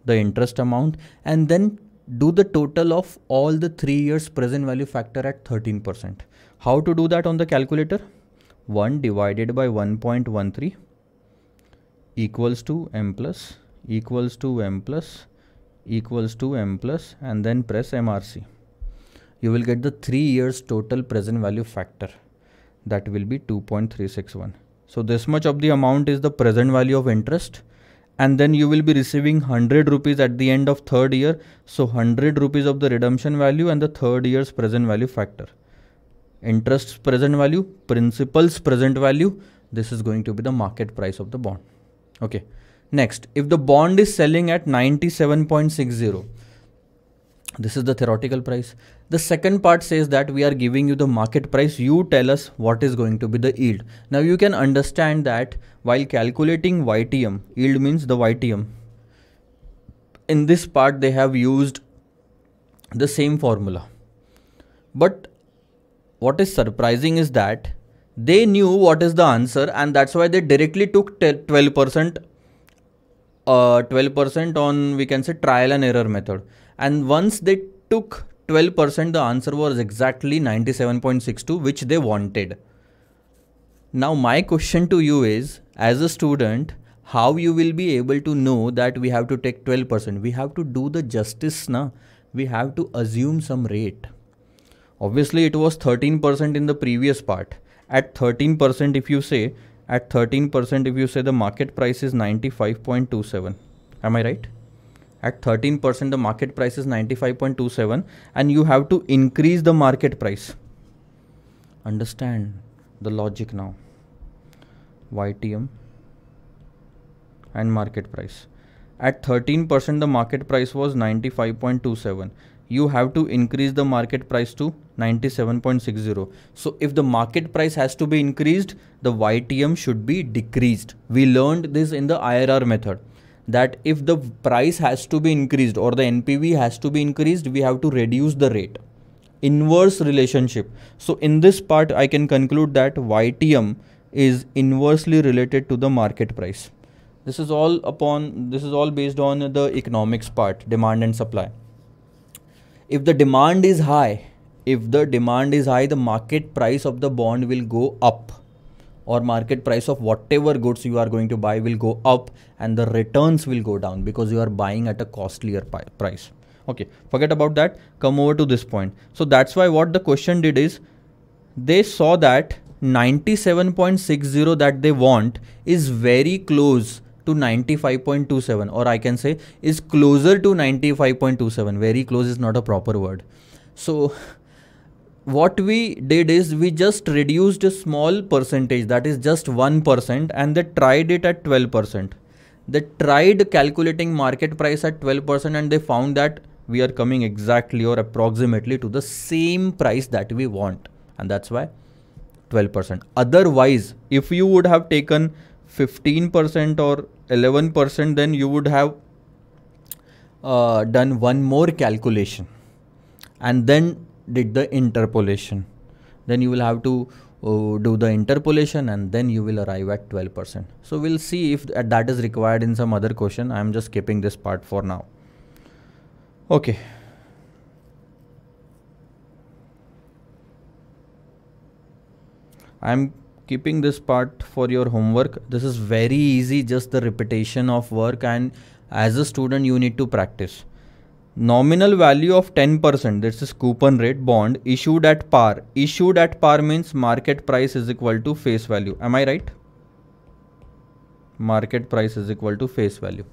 the interest amount and then do the total of all the 3 years present value factor at 13%. How to do that on the calculator? 1 divided by 1.13 equals to m plus equals to m plus equals to m plus, and then press MRC. You will get the 3 years total present value factor. That will be 2.361. So this much of the amount is the present value of interest, and then you will be receiving 100 rupees at the end of 3rd year. So 100 rupees of the redemption value and the 3rd year's present value factor. Interest's present value, principal's present value. This is going to be the market price of the bond. Okay. Next, if the bond is selling at 97.60, this is the theoretical price. The second part says that we are giving you the market price. You tell us what is going to be the yield. Now you can understand that while calculating YTM, yield means the YTM. In this part they have used the same formula. But what is surprising is that They knew what is the answer, and that's why they directly took 12%, 12% on, we can say, trial and error method. And once they took 12%, the answer was exactly 97.62, which they wanted. Now my question to you is, as a student, how you will be able to know that we have to take 12%? We have to do the justice, na? We have to assume some rate. Obviously it was 13% in the previous part. At 13%, if you say, the market price is 95.27. Am I right? At 13%, the market price is 95.27, and you have to increase the market price. Understand the logic now. YTM and market price. At 13%, the market price was 95.27. You have to increase the market price to 97.60. So if the market price has to be increased, the YTM should be decreased. We learned this in the IRR method, that if the price has to be increased or the NPV has to be increased, we have to reduce the rate. Inverse relationship. So in this part, I can conclude that YTM is inversely related to the market price. This is all based on the economics part, demand and supply. If the demand is high, the market price of the bond will go up, or market price of whatever goods you are going to buy will go up, and the returns will go down because you are buying at a costlier price. Okay, forget about that. Come over to this point. So that's why what the question did is, they saw that 97.60 that they want is very close to 95.27, or I can say is closer to 95.27. Very close is not a proper word. So what we did is, we just reduced a small percentage, that is just 1%, and they tried it at 12%. They tried calculating market price at 12%, and they found that we are coming exactly or approximately to the same price that we want, and that's why 12%. Otherwise, if you would have taken 15% or 11%, then you would have done one more calculation and then did the interpolation. Then you will have to do the interpolation, and then you will arrive at 12%. So we'll see if that is required in some other question. I'm just skipping this part for now. Okay. I'm keeping this part for your homework. This is very easy, just the repetition of work, and as a student you need to practice. Nominal value of 10%, this is coupon rate bond issued at par. Issued at par means market price is equal to face value. Am I right? Market price is equal to face value.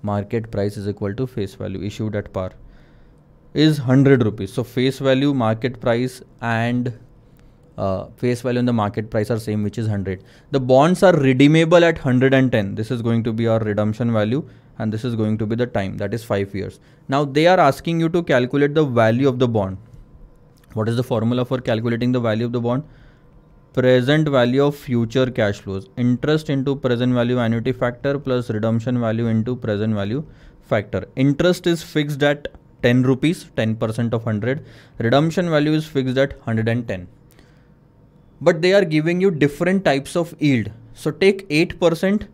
Market price is equal to face value. Issued at par is 100 rupees. So face value, market price, and face value and the market price are same, which is 100. The bonds are redeemable at 110. This is going to be our redemption value, and this is going to be the time, that is 5 years. Now they are asking you to calculate the value of the bond. What is the formula for calculating the value of the bond? Present value of future cash flows. Interest into present value annuity factor plus redemption value into present value factor. Interest is fixed at 10 rupees, 10% of 100. Redemption value is fixed at 110. But they are giving you different types of yield. So take 8%,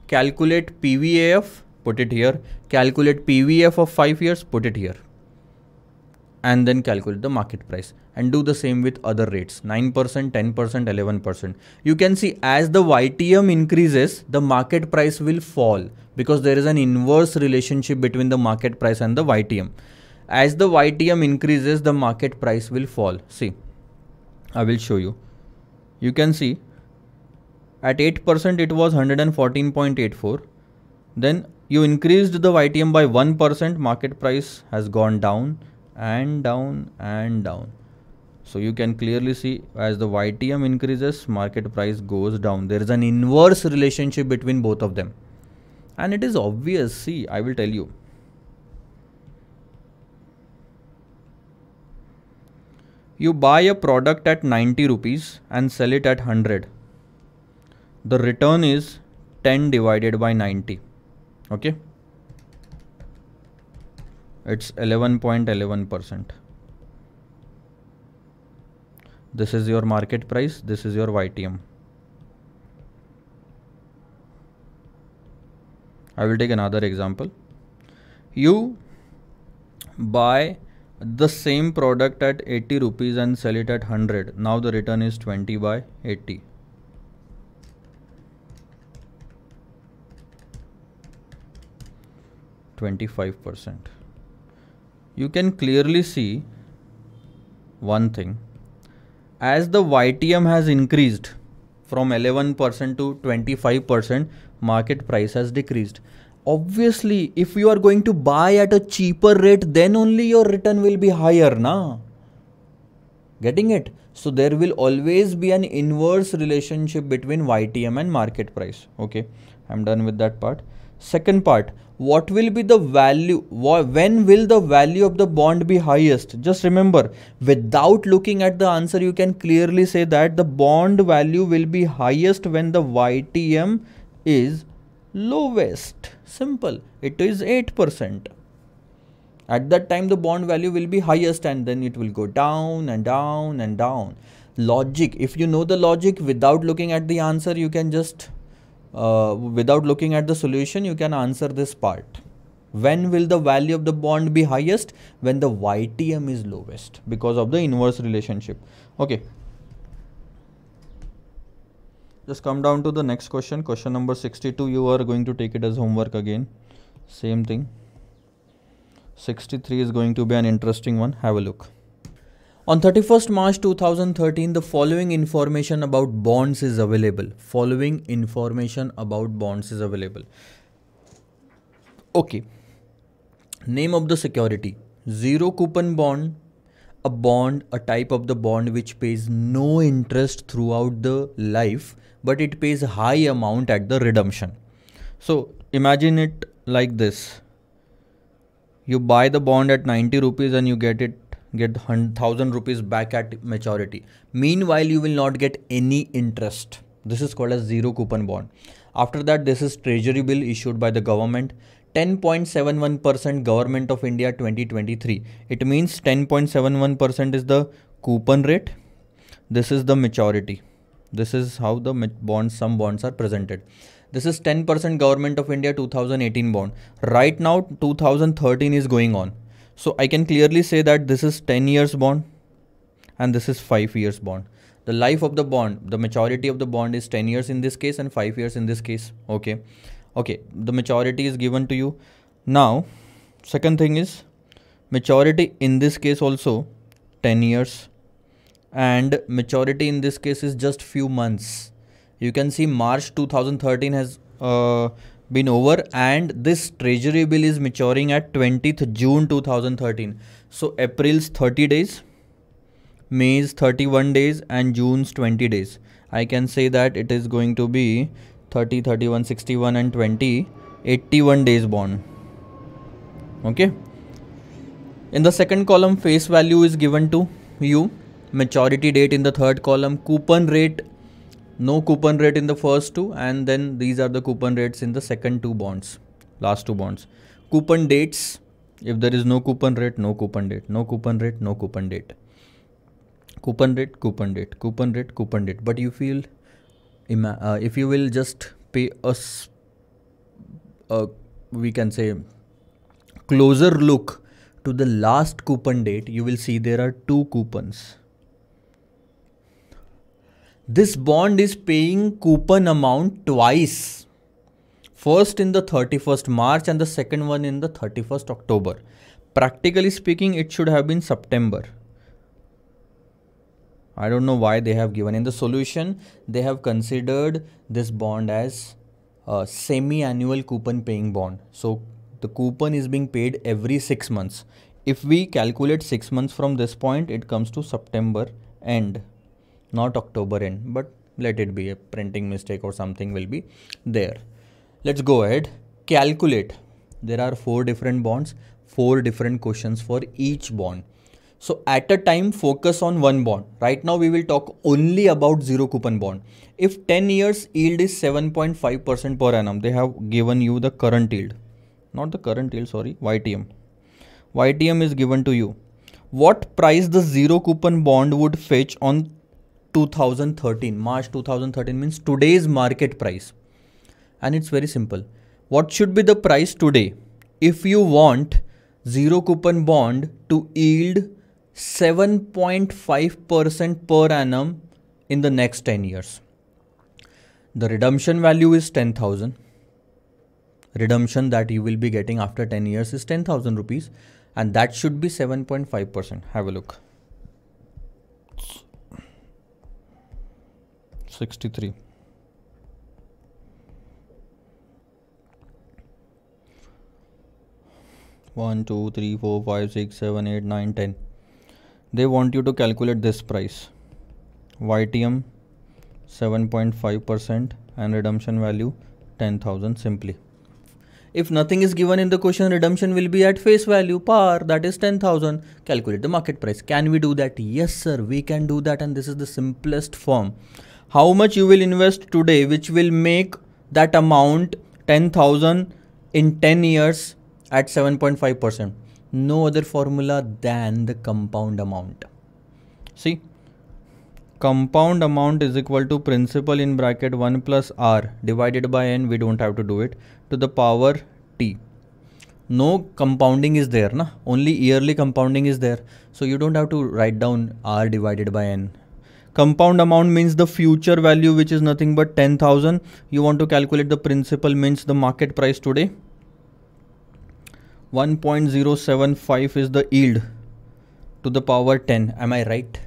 calculate PVAF, put it here, calculate PVF of 5 years, put it here, and then calculate the market price, and do the same with other rates, 9%, 10%, 11%. You can see as the YTM increases, the market price will fall, because there is an inverse relationship between the market price and the YTM. As the YTM increases, the market price will fall. See, I will show you. You can see at 8% it was 114.84. Then you increased the YTM by 1%, market price has gone down and down and down. So you can clearly see as the YTM increases, market price goes down. There is an inverse relationship between both of them. And it is obvious. See, I will tell you. You buy a product at 90 rupees and sell it at 100. The return is 10 divided by 90. Okay. It's 11.11%. This is your market price. This is your YTM. I will take another example. You buy the same product at 80 rupees and sell it at 100. Now the return is 20 by 80. %. You can clearly see one thing. As the YTM has increased from 11% to 25%, market price has decreased. Obviously, if you are going to buy at a cheaper rate, then only your return will be higher, na? Getting it? So there will always be an inverse relationship between YTM and market price. Okay, I'm done with that part. Second part, what will be the value? When will the value of the bond be highest? Just remember, without looking at the answer, you can clearly say that the bond value will be highest when the YTM is lowest. Simple. It is 8%. At that time, the bond value will be highest and then it will go down and down and down. Logic. If you know the logic without looking at the answer, you can just, without looking at the solution, you can answer this part. When will the value of the bond be highest? When the YTM is lowest because of the inverse relationship. Okay. Just come down to the next question. Question number 62. You are going to take it as homework again. Same thing. 63 is going to be an interesting one. Have a look. On 31st March 2013, the following information about bonds is available. Following information about bonds is available. Okay. Name of the security. Zero coupon bond. A bond, a type of the bond which pays no interest throughout the life, but it pays a high amount at the redemption. So imagine it like this. You buy the bond at 90 rupees and you get 1,000 rupees back at maturity. Meanwhile, you will not get any interest. This is called as zero coupon bond. After that, this is treasury bill issued by the government. 10.71% Government of India 2023. It means 10.71% is the coupon rate. This is the maturity. This is how the bonds, some bonds are presented. This is 10% Government of India 2018 bond. Right now 2013 is going on. So I can clearly say that this is 10 years bond and this is 5 years bond. The life of the bond, the maturity of the bond is 10 years in this case and 5 years in this case. Okay. Okay. The maturity is given to you. Now, second thing is maturity in this case also 10 years and maturity in this case is just few months. You can see March 2013 has been over and this treasury bill is maturing at 20th June 2013. So April's 30 days, May's 31 days and June's 20 days. I can say that it is going to be 30, 31, 61 and 20, 81 days bond. Okay. In the second column, face value is given to you. Maturity date in the third column. Coupon rate, no coupon rate in the first two, and then these are the coupon rates in the second two bonds, last two bonds. Coupon dates, if there is no coupon rate, no coupon date, no coupon rate, no coupon date. Coupon rate, coupon date, coupon rate, coupon date. But you feel, if you will just pay we can say closer look to the last coupon date, you will see there are two coupons. This bond is paying coupon amount twice. First in the 31st March and the second one in the 31st October. Practically speaking, it should have been September. I don't know why they have given. In the solution, they have considered this bond as a semi-annual coupon paying bond. So the coupon is being paid every 6 months. If we calculate 6 months from this point, it comes to September end, not October end, but let it be a printing mistake or something will be there. Let's go ahead. Calculate. There are 4 different bonds, 4 different questions for each bond. So at a time, focus on one bond. Right now, we will talk only about zero coupon bond. If 10 years yield is 7.5% per annum, they have given you the current yield, not the current yield, sorry, YTM. YTM is given to you. What price the zero coupon bond would fetch on 2013. March 2013 means today's market price. And it's very simple. What should be the price today if you want zero coupon bond to yield 7.5% per annum in the next 10 years? The redemption value is 10,000. Redemption that you will be getting after 10 years is 10,000 rupees, and that should be 7.5%. Have a look. 63. One, two, three, 4, 5, 6, 7, 8, 9, 10. They want you to calculate this price. YTM 7.5% and redemption value 10,000 simply. If nothing is given in the question, redemption will be at face value, par, that is 10,000. Calculate the market price. Can we do that? Yes, sir, we can do that, and this is the simplest form. How much you will invest today, which will make that amount 10,000 in 10 years at 7.5%. No other formula than the compound amount. See, compound amount is equal to principal in bracket 1 plus r divided by n. We don't have to do it, to the power t. No compounding is there, na? Only yearly compounding is there. So you don't have to write down r divided by n. Compound amount means the future value, which is nothing but 10,000. You want to calculate the principal, means the market price today. 1.075 is the yield, to the power 10. Am I right?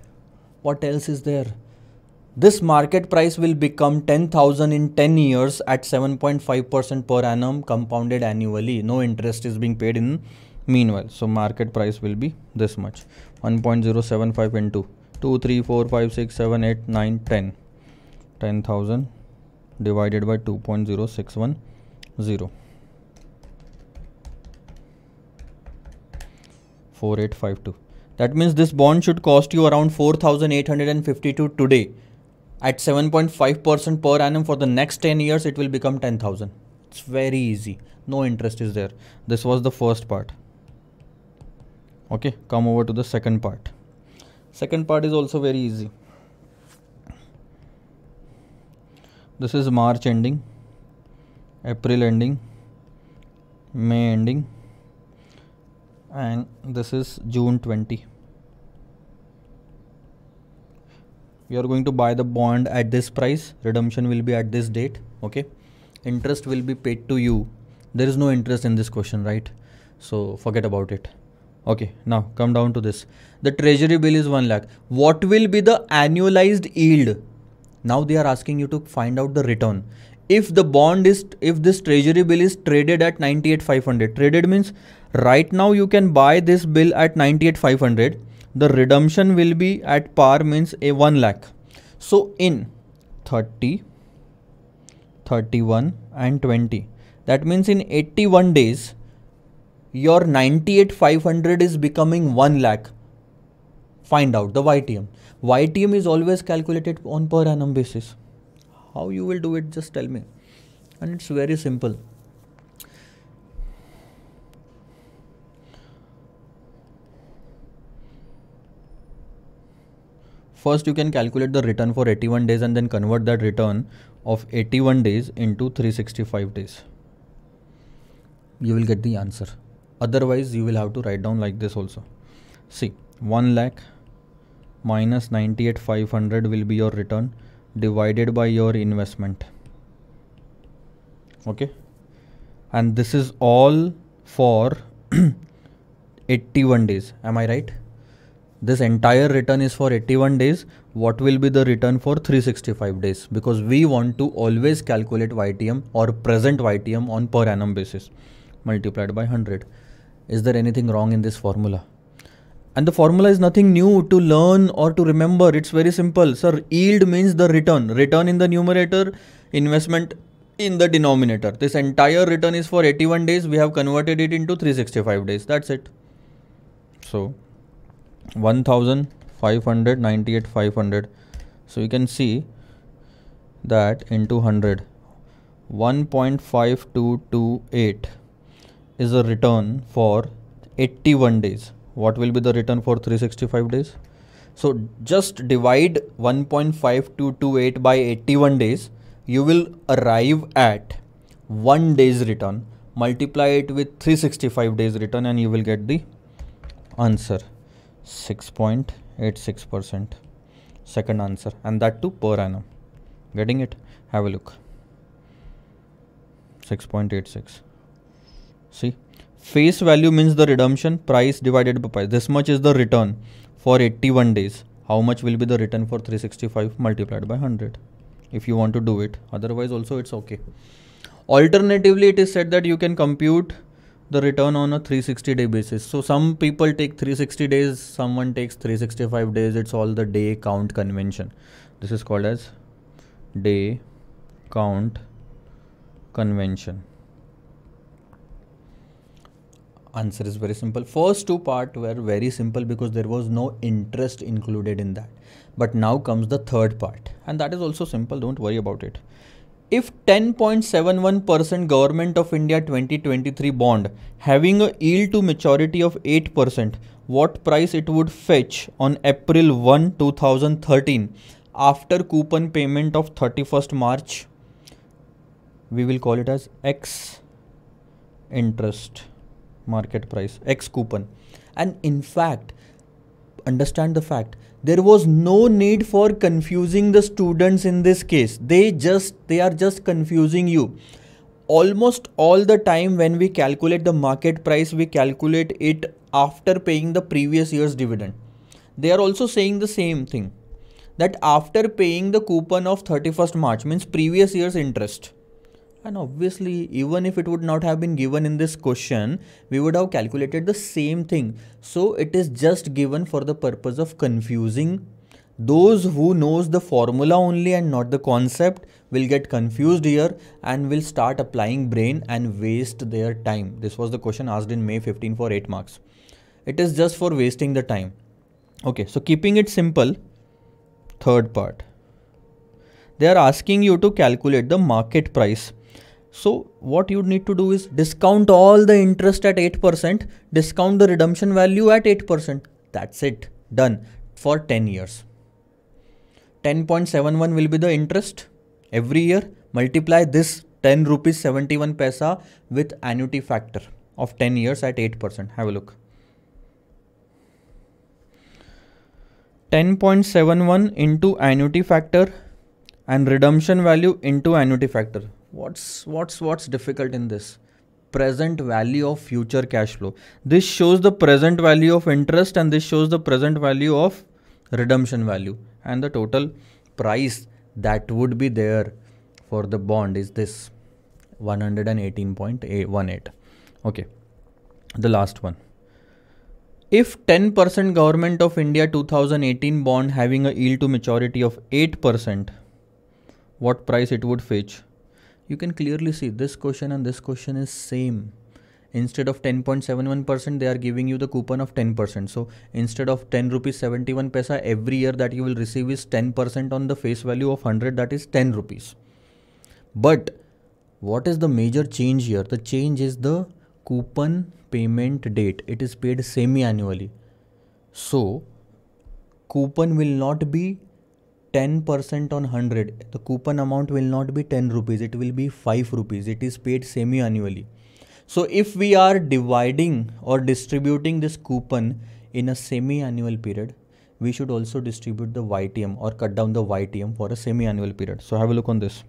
What else is there? This market price will become 10,000 in 10 years at 7.5% per annum compounded annually. No interest is being paid in meanwhile. So market price will be this much. 1.075 into 2, 3, 4, 5, 6, 7, 8, 9, 10. 10,000 divided by 2.0610. 4852. That means this bond should cost you around 4,852 today. At 7.5% per annum for the next 10 years, it will become 10,000. It's very easy. No interest is there. This was the first part. Okay, come over to the second part. Second part is also very easy. This is March ending, April ending, May ending, and this is June 20. We are going to buy the bond at this price. Redemption will be at this date. Okay. Interest will be paid to you. There is no interest in this question, right? So forget about it. Okay. Now come down to this. The treasury bill is 1 lakh. What will be the annualized yield? Now they are asking you to find out the return. If the bond is, if this treasury bill is traded at 98,500, traded means right now you can buy this bill at 98,500. The redemption will be at par, means a 1 lakh. So in 30, 31 and 20, that means in 81 days, your 98,500 is becoming 1 lakh. Find out the YTM. YTM is always calculated on per annum basis. How you will do it, just tell me. And it's very simple. First, you can calculate the return for 81 days and then convert that return of 81 days into 365 days. You will get the answer. Otherwise, you will have to write down like this also. See, 1 lakh minus 98,500 will be your return divided by your investment. Okay. And this is all for 81 days. Am I right? This entire return is for 81 days. What will be the return for 365 days? Because we want to always calculate YTM or present YTM on per annum basis multiplied by 100. Is there anything wrong in this formula? And the formula is nothing new to learn or to remember. It's very simple. Sir, yield means the return. Return in the numerator, investment in the denominator. This entire return is for 81 days. We have converted it into 365 days. That's it. So 1,500, 98,500. So you can see that into 100, 1.5228 is a return for 81 days. What will be the return for 365 days? So just divide 1.5228 by 81 days. You will arrive at 1 day's return. Multiply it with 365 days return and you will get the answer 6.86%. Second answer, and that too per annum. Getting it? Have a look. 6.86. See, face value means the redemption price divided by price. This much is the return for 81 days. How much will be the return for 365 multiplied by 100? If you want to do it, otherwise also it's okay. Alternatively, it is said that you can compute the return on a 360-day basis. So some people take 360 days, someone takes 365 days. It's all the day count convention. This is called as day count convention. Answer is very simple. First two parts were very simple because there was no interest included in that. But now comes the third part, and that is also simple. Don't worry about it. If 10.71% Government of India 2023 bond having a yield to maturity of 8%, what price it would fetch on April 1, 2013 after coupon payment of 31st March? We will call it as X interest market price, X coupon. And in fact, understand the fact, there was no need for confusing the students in this case. They are just confusing you. Almost all the time when we calculate the market price, we calculate it after paying the previous year's dividend. They are also saying the same thing, that after paying the coupon of 31st March means previous year's interest. And obviously, even if it would not have been given in this question, we would have calculated the same thing. So it is just given for the purpose of confusing. Those who knows the formula only and not the concept will get confused here and will start applying brain and waste their time. This was the question asked in May 15 for 8 marks. It is just for wasting the time. Okay, so keeping it simple, third part. They are asking you to calculate the market price. So what you need to do is discount all the interest at 8%, discount the redemption value at 8%. That's it. Done for 10 years. 10.71 will be the interest every year. Multiply this 10 rupees 71 paisa with annuity factor of 10 years at 8%. Have a look. 10.71 into annuity factor and redemption value into annuity factor. What's difficult in this? Present value of future cash flow. This shows the present value of interest and this shows the present value of redemption value, and the total price that would be there for the bond is this 118.18. Okay, the last one. If 10% Government of India 2018 bond having a yield to maturity of 8%, what price it would fetch? You can clearly see this question and this question is same. Instead of 10.71%, they are giving you the coupon of 10%. So instead of 10 rupees 71 paisa, every year that you will receive is 10% on the face value of 100, that is 10 rupees. But what is the major change here? The change is the coupon payment date. It is paid semi-annually. So coupon will not be 10% on 100. The coupon amount will not be 10 rupees. It will be 5 rupees. It is paid semi-annually. So if we are dividing or distributing this coupon in a semi-annual period, we should also distribute the YTM or cut down the YTM for a semi-annual period. So have a look on this.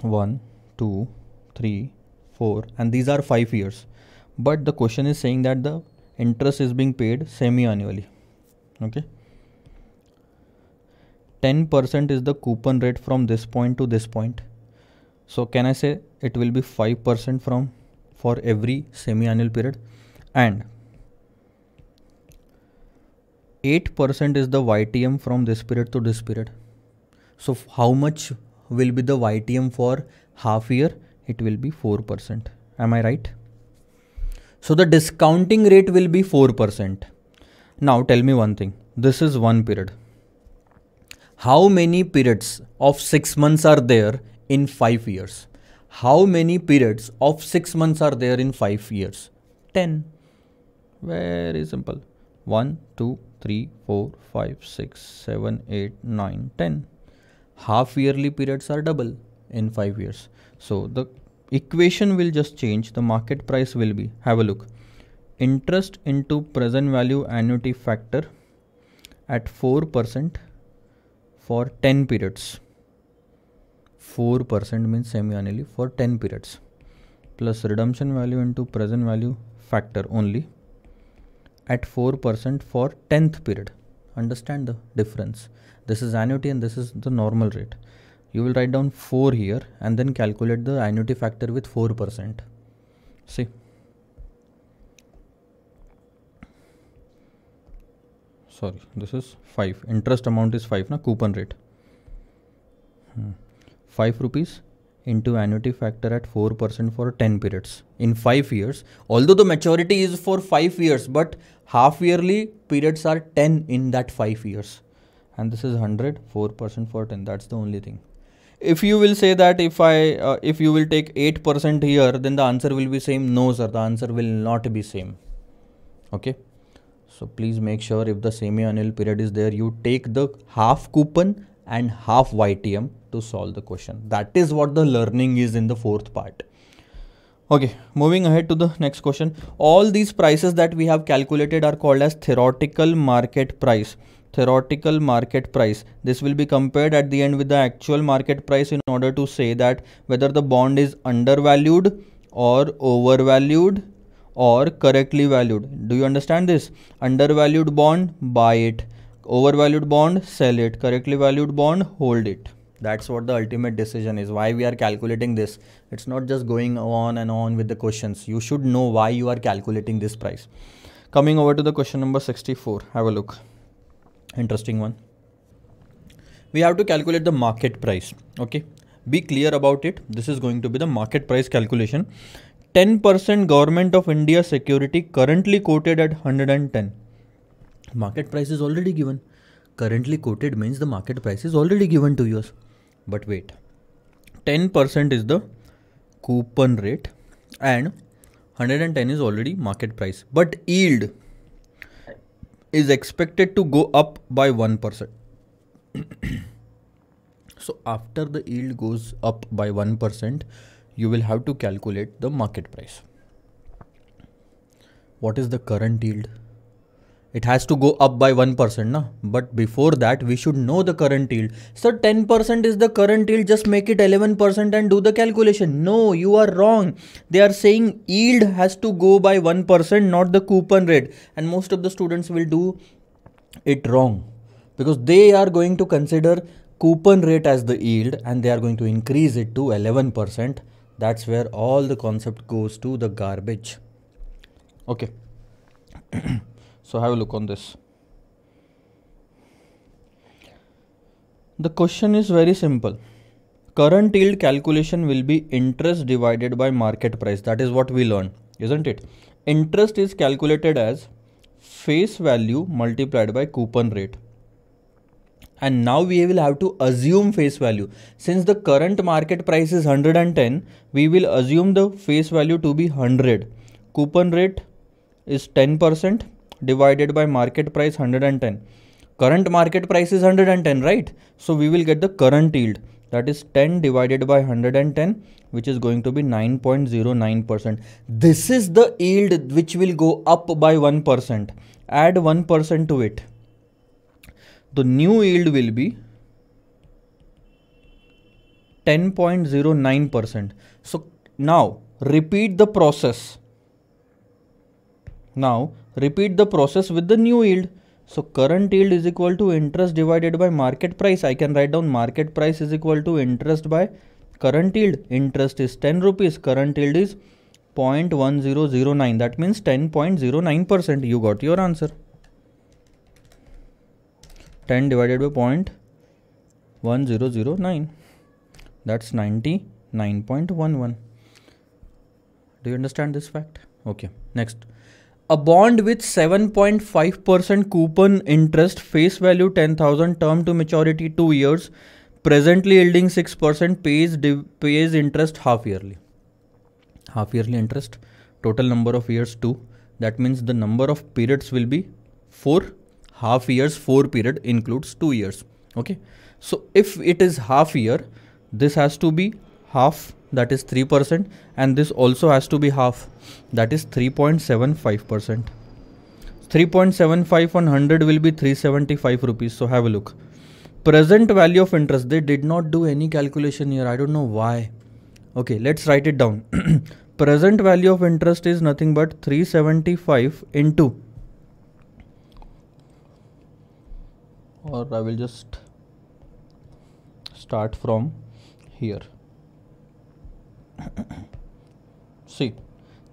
1, 2, 3, 4, and these are 5 years. But the question is saying that the interest is being paid semi-annually. Okay. 10% is the coupon rate from this point to this point. So can I say it will be 5% for every semi-annual period, and 8% is the YTM from this period to this period. So how much will be the YTM for half year? It will be 4%. Am I right? So the discounting rate will be 4%. Now tell me one thing. This is one period. How many periods of 6 months are there in 5 years? How many periods of 6 months are there in 5 years? 10. Very simple. 1, 2, 3, 4, 5, 6, 7, 8, 9, 10. Half yearly periods are double in 5 years. So the equation will just change. The market price will be, have a look, interest into present value annuity factor at 4% for 10 periods. 4% means semi-annually for 10 periods, plus redemption value into present value factor only at 4% for 10th period. Understand the difference. This is annuity and this is the normal rate. You will write down 4 here and then calculate the annuity factor with 4%. See. Sorry, this is 5. Interest amount is 5, na? Coupon rate. 5 rupees into annuity factor at 4% for 10 periods in 5 years. Although the maturity is for 5 years, but half yearly periods are 10 in that 5 years. And this is 100, 4% for 10. That's the only thing. If you will say that if you will take 8% here, then the answer will be same. No, sir, the answer will not be same. Okay. So please make sure if the semi-annual period is there, you take the half coupon and half YTM to solve the question. That is what the learning is in the fourth part. Okay, moving ahead to the next question. All these prices that we have calculated are called as theoretical market price. Theoretical market price. This will be compared at the end with the actual market price in order to say that whether the bond is undervalued or overvalued or correctly valued. Do you understand this? Undervalued bond, buy it. Overvalued bond, sell it. Correctly valued bond, hold it. That's what the ultimate decision is. Why we are calculating this. It's not just going on and on with the questions. You should know why you are calculating this price. Coming over to the question number 64. Have a look. Interesting one. We have to calculate the market price. Okay. Be clear about it. This is going to be the market price calculation. 10% Government of India security currently quoted at 110. Market price is already given. Currently quoted means the market price is already given to us. But wait, 10% is the coupon rate and 110 is already market price. But yield is expected to go up by 1%. So after the yield goes up by 1%, you will have to calculate the market price. What is the current yield? It has to go up by 1%, na? But before that, we should know the current yield. So 10% is the current yield, just make it 11% and do the calculation. No, you are wrong. They are saying yield has to go by 1%, not the coupon rate. And most of the students will do it wrong because they are going to consider coupon rate as the yield and they are going to increase it to 11%. That's where all the concept goes to the garbage. Okay. So have a look on this. The question is very simple. Current yield calculation will be interest divided by market price. That is what we learned, isn't it? Interest is calculated as face value multiplied by coupon rate. And now we will have to assume face value. Since the current market price is 110, we will assume the face value to be 100. Coupon rate is 10% divided by market price 110. Current market price is 110, right? So we will get the current yield. That is 10 divided by 110, which is going to be 9.09%. This is the yield which will go up by 1%. Add 1% to it. The new yield will be 10.09%. So now repeat the process. Now repeat the process with the new yield. So current yield is equal to interest divided by market price. I can write down market price is equal to interest by current yield. Interest is 10 rupees. Current yield is 0.1009. That means 10.09%. You got your answer. 10 divided by 0.1009. That's 99.11. Do you understand this fact? Okay. Next. A bond with 7.5% coupon interest, face value 10,000, term to maturity 2 years, presently yielding 6%, pays interest half yearly. Half yearly interest, total number of years 2. That means the number of periods will be 4 half years, 4 period includes 2 years. Okay, so if it is half year, this has to be half, that is 3%, and this also has to be half, that is 3.75%. 3.75 on 100 will be 375 rupees. So have a look. Present value of interest, they did not do any calculation here. I don't know why. Okay, let's write it down. Present value of interest is nothing but 375 into, or I will just start from here. See,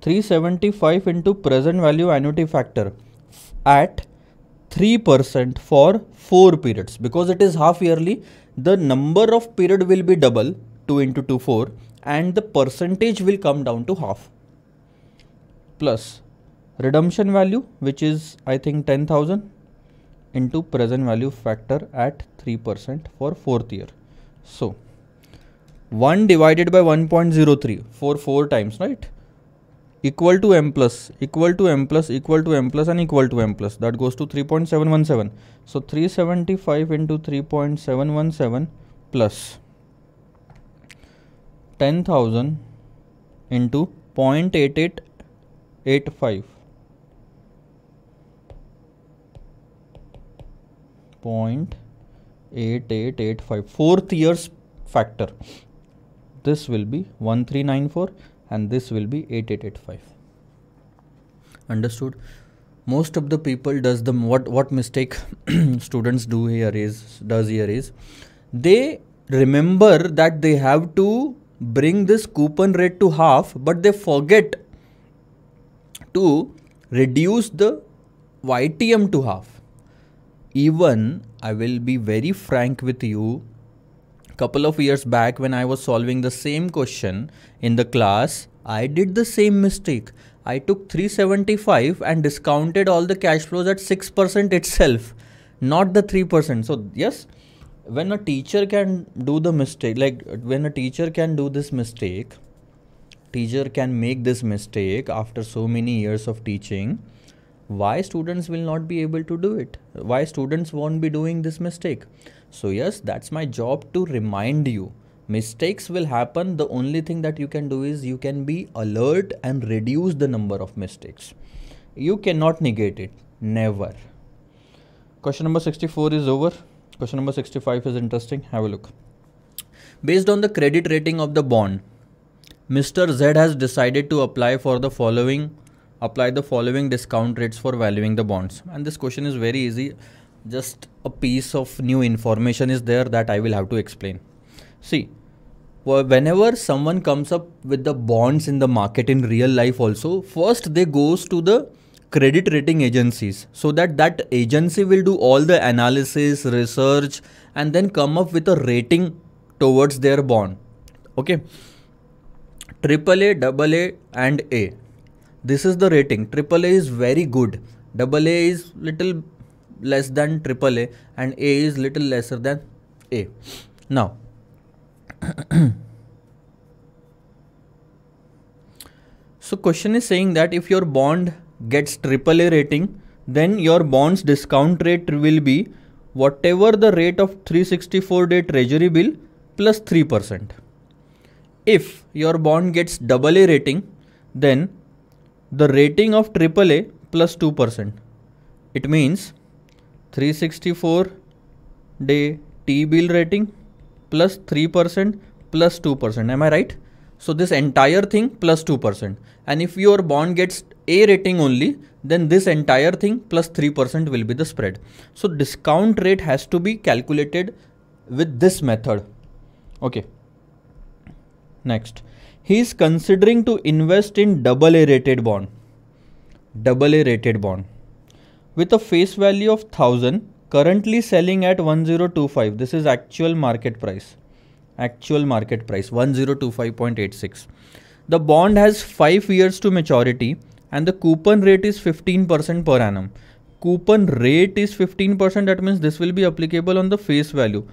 375 into present value annuity factor at 3% for 4 periods. Because it is half yearly, the number of period will be double, 2 into 2, 4, and the percentage will come down to half. Plus redemption value, which is I think 10,000, into present value factor at 3% for 4th year. So 1 divided by 1.03 for 4 times, right? Equal to m plus, equal to m plus, equal to m plus, and equal to m plus. That goes to 3.717. So 375 into 3.717 plus 10,000 into 0.8885. 0.8885. 4th year's factor. This will be 1394 and this will be 8885. Understood? Most of the people does the what mistake students do here is they remember that they have to bring this coupon rate to half, but they forget to reduce the YTM to half. Even I will be very frank with you, couple of years back when I was solving the same question in the class, I did the same mistake. I took 375 and discounted all the cash flows at 6% itself, not the 3%. So yes, when a teacher can do the mistake, like when a teacher can do this mistake, teacher can make this mistake after so many years of teaching, why students will not be able to do it? Why students won't be doing this mistake? So yes, that's my job to remind you. Mistakes will happen. The only thing that you can do is you can be alert and reduce the number of mistakes. You cannot negate it. Never. Question number 64 is over. Question number 65 is interesting. Have a look. Based on the credit rating of the bond, Mr. Z has decided to apply the following discount rates for valuing the bonds. And this question is very easy. Just a piece of new information is there that I will have to explain. See, whenever someone comes up with the bonds in the market in real life also, first they goes to the credit rating agencies, so that agency will do all the analysis, research, and then come up with a rating towards their bond. Okay. AAA, AA and A. This is the rating. AAA is very good. AA is little less than AAA and A is little lesser than A. Now, so question is saying that if your bond gets AAA rating, then your bond's discount rate will be whatever the rate of 364-day treasury bill plus 3%. If your bond gets AA rating, then the rating of AAA plus 2%. It means 364-day T-bill rating plus 3% plus 2%. Am I right? So this entire thing plus 2%. And if your bond gets A rating only, then this entire thing plus 3% will be the spread. So discount rate has to be calculated with this method. Okay. Next, he is considering to invest in AA rated bond. AA rated bond with a face value of 1000, currently selling at 1025. This is actual market price. Actual market price 1025.86. The bond has 5 years to maturity and the coupon rate is 15% per annum. Coupon rate is 15%. That means this will be applicable on the face value.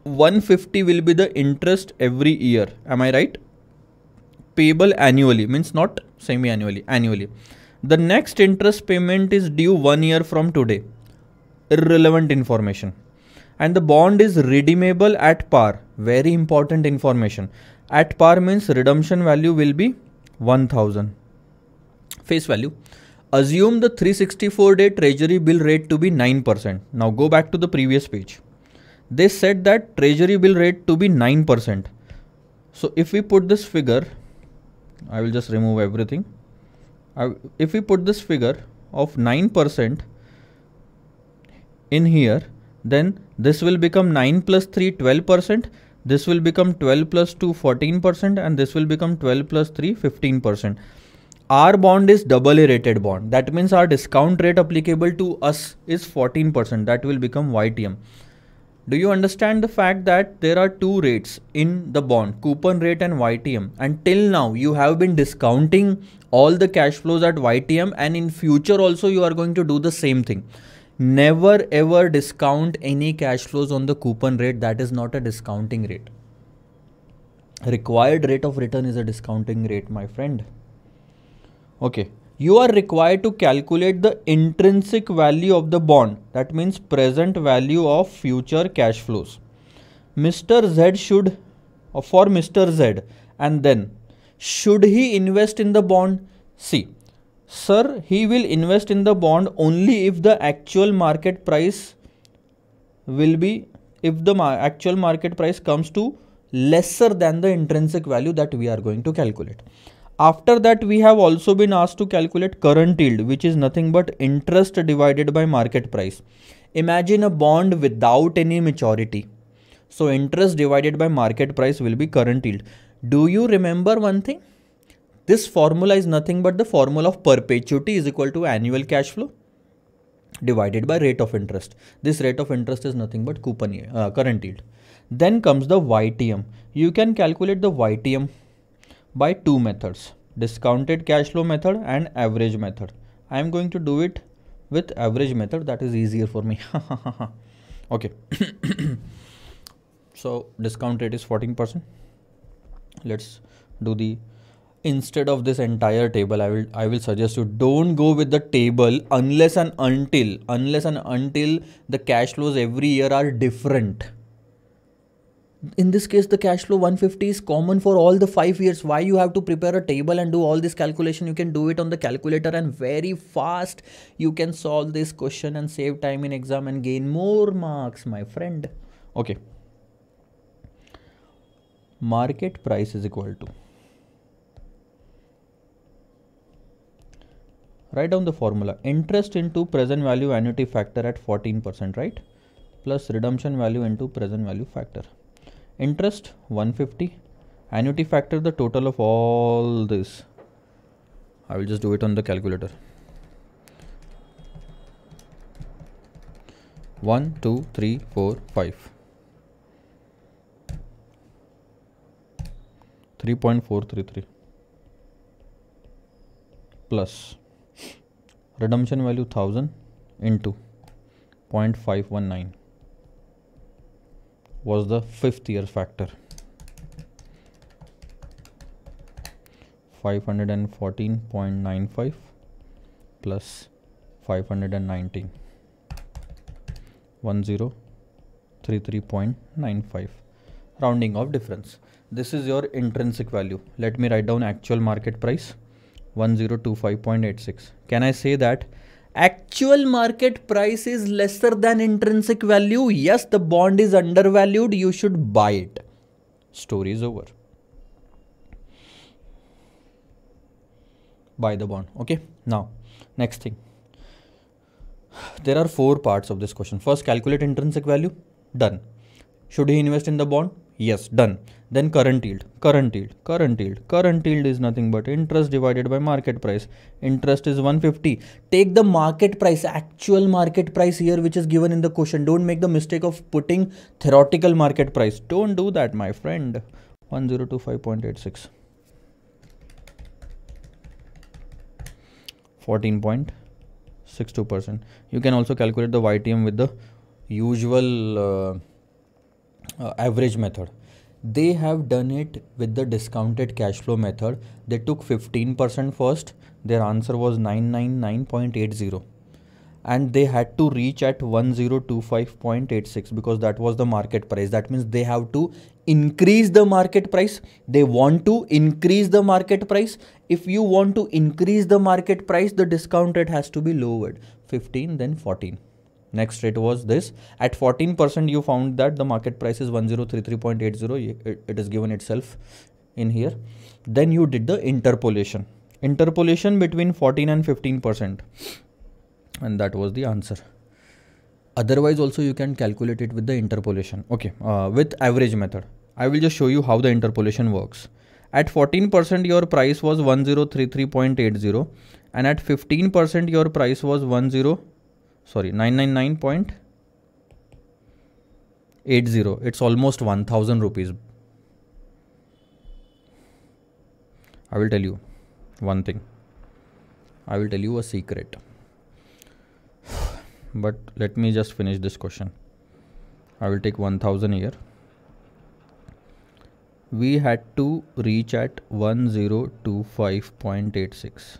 150 will be the interest every year. Am I right? Payable annually, means not semi-annually, annually. The next interest payment is due 1 year from today. Irrelevant information. And the bond is redeemable at par. Very important information. At par means redemption value will be 1000. Face value. Assume the 364-day treasury bill rate to be 9%. Now go back to the previous page. They said that treasury bill rate to be 9%. So if we put this figure, I will just remove everything. If we put this figure of 9% in here, then this will become 9 plus 3, 12%. This will become 12 plus 2, 14%. And this will become 12 plus 3, 15%. Our bond is AA rated bond. That means our discount rate applicable to us is 14%. That will become YTM. Do you understand the fact that there are two rates in the bond, coupon rate and YTM? And till now you have been discounting all the cash flows at YTM, and in future also you are going to do the same thing. Never ever discount any cash flows on the coupon rate. That is not a discounting rate. Required rate of return is a discounting rate, my friend. Okay. You are required to calculate the intrinsic value of the bond. That means present value of future cash flows. Mr. Z should, or for Mr. Z, and then should he invest in the bond? See, sir, he will invest in the bond only if the actual market price will be, if the actual market price comes to lesser than the intrinsic value that we are going to calculate. After that, we have also been asked to calculate current yield, which is nothing but interest divided by market price. Imagine a bond without any maturity. So interest divided by market price will be current yield. Do you remember one thing? This formula is nothing but the formula of perpetuity is equal to annual cash flow divided by rate of interest. This rate of interest is nothing but coupon current yield. Then comes the YTM. You can calculate the YTM by two methods, discounted cash flow method and average method. I am going to do it with average method, that is easier for me. Okay. So discount rate is 14%. Let's do the, instead of this entire table, I will suggest you don't go with the table unless and until the cash flows every year are different. In this case, the cash flow 150 is common for all the 5 years. Why you have to prepare a table and do all this calculation? You can do it on the calculator and very fast you can solve this question and save time in exam and gain more marks, my friend. Okay. Market price is equal to, write down the formula, interest into present value annuity factor at 14%, right? Plus redemption value into present value factor. Interest 150, annuity factor, the total of all this. I will just do it on the calculator. 1, 2, 3, 4, 5. 3.433 plus redemption value 1000 into 0.519 was the 5th year factor. 514.95 plus 519, 1033.95, rounding off difference. This is your intrinsic value. Let me write down actual market price, 1025.86. Can I say that actual market price is lesser than intrinsic value? Yes, the bond is undervalued. You should buy it. Story is over. Buy the bond. Okay. Now, next thing. There are 4 parts of this question. First, calculate intrinsic value. Done. Should he invest in the bond? Yes, done. Then current yield. Current yield is nothing but interest divided by market price. Interest is 150. Take the market price, actual market price here, which is given in the question. Don't make the mistake of putting theoretical market price. Don't do that, my friend. 1025.86. 14.62%. You can also calculate the YTM with the usual average method. They have done it with the discounted cash flow method. They took 15% first, Their answer was 999.80. And they had to reach at 1025.86 because that was the market price. That means they have to increase the market price. They want to increase the market price. If you want to increase the market price, the discount rate has to be lowered. 15, then 14. Next rate was this. At 14%, you found that the market price is 1033.80. It is given itself in here. Then you did the interpolation. Interpolation between 14 and 15%. And that was the answer. Otherwise also you can calculate it with the interpolation. Okay, with average method. I will just show you how the interpolation works. At 14% your price was 1033.80 and at 15% your price was 999.80. It's almost 1000 rupees. I will tell you one thing. I will tell you a secret. But let me just finish this question. I will take 1000 here. We had to reach at 1025.86.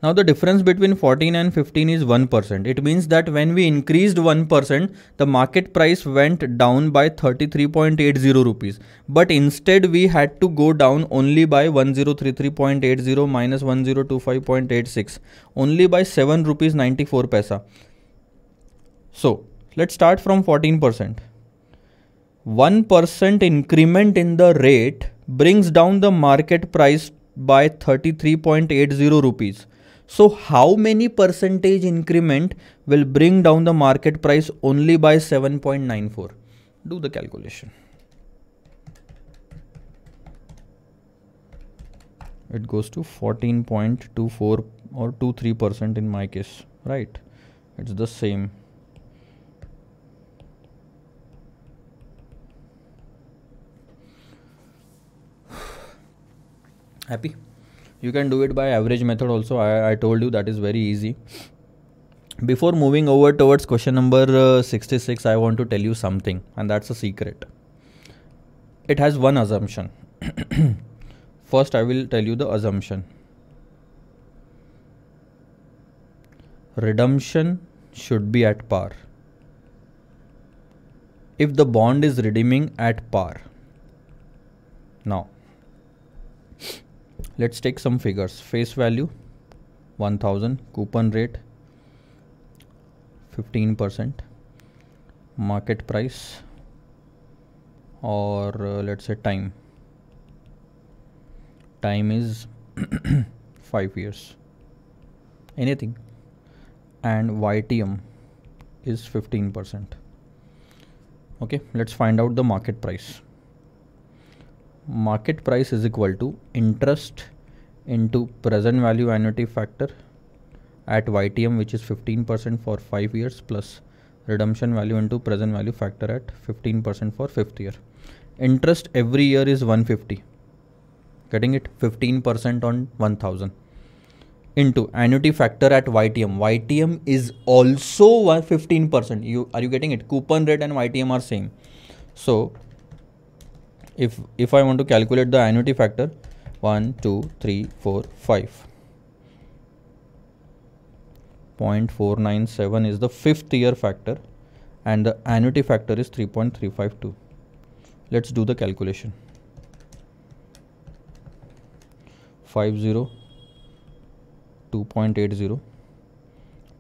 Now the difference between 14 and 15 is 1%. It means that when we increased 1%, the market price went down by 33.80 rupees. But instead we had to go down only by 1033.80 minus 1025.86. Only by 7 rupees 94 paisa. So let's start from 14%. 1% increment in the rate brings down the market price by 33.80 rupees. So how many percentage increment will bring down the market price only by 7.94? Do the calculation. It goes to 14.24 or 23% in my case, right? It's the same. Happy? You can do it by average method also. I told you that is very easy. Before moving over towards question number 66, I want to tell you something, and that's a secret. It has one assumption. First, I will tell you the assumption. Redemption should be at par. If the bond is redeeming at par. Now, let's take some figures. Face value 1000, coupon rate 15%, market price, or let's say time. Time is 5 years. Anything. And YTM is 15%. Okay, let's find out the market price. Market price is equal to interest into present value annuity factor at YTM, which is 15% for 5 years, plus redemption value into present value factor at 15% for 5th year. Interest every year is 150. Getting it? 15% on 1000 into annuity factor at YTM. YTM is also 15%. Are you getting it? Coupon rate and YTM are same. So if I want to calculate the annuity factor, 1, 2, 3, 4, 5. 0.497 is the 5th year factor and the annuity factor is 3.352. Let's do the calculation. 50, 2.80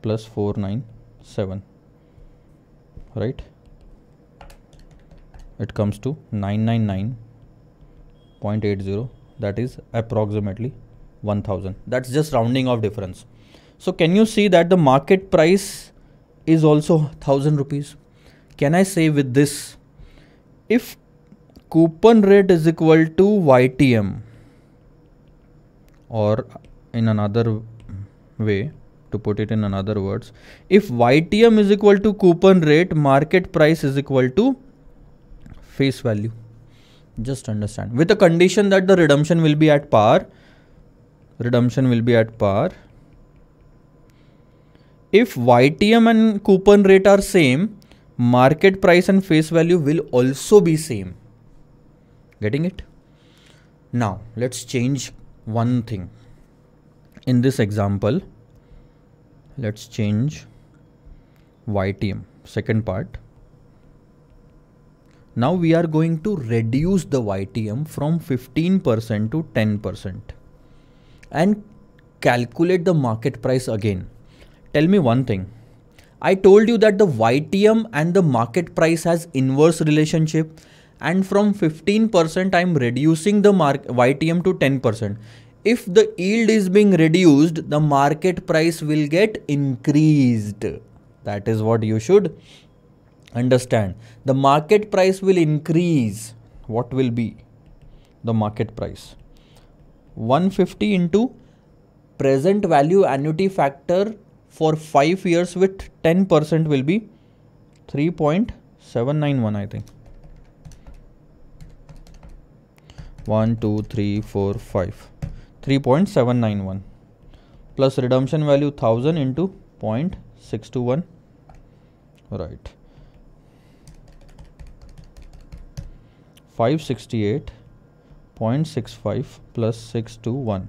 plus 497, right? It comes to 999.80. That is approximately 1000. That's just rounding off difference. So can you see that the market price is also 1000 rupees? Can I say with this, if coupon rate is equal to YTM, or in another way, to put it in another words, if YTM is equal to coupon rate, market price is equal to face value. Just understand, with the condition that the redemption will be at par. Redemption will be at par. If YTM and coupon rate are same, market price and face value will also be same. Getting it? Now let's change one thing. In this example, let's change YTM, second part. Now we are going to reduce the YTM from 15% to 10% and calculate the market price again. Tell me one thing. I told you that the YTM and the market price has inverse relationship, and from 15% I am reducing the YTM to 10%. If the yield is being reduced, the market price will get increased. That is what you should understand. The market price will increase. What will be the market price? 150 into present value annuity factor for 5 years with 10% will be 3.791, I think. 1, 2, 3, 4, 5. 3.791 plus redemption value 1000 into 0.621. Right. 568.65 plus 621.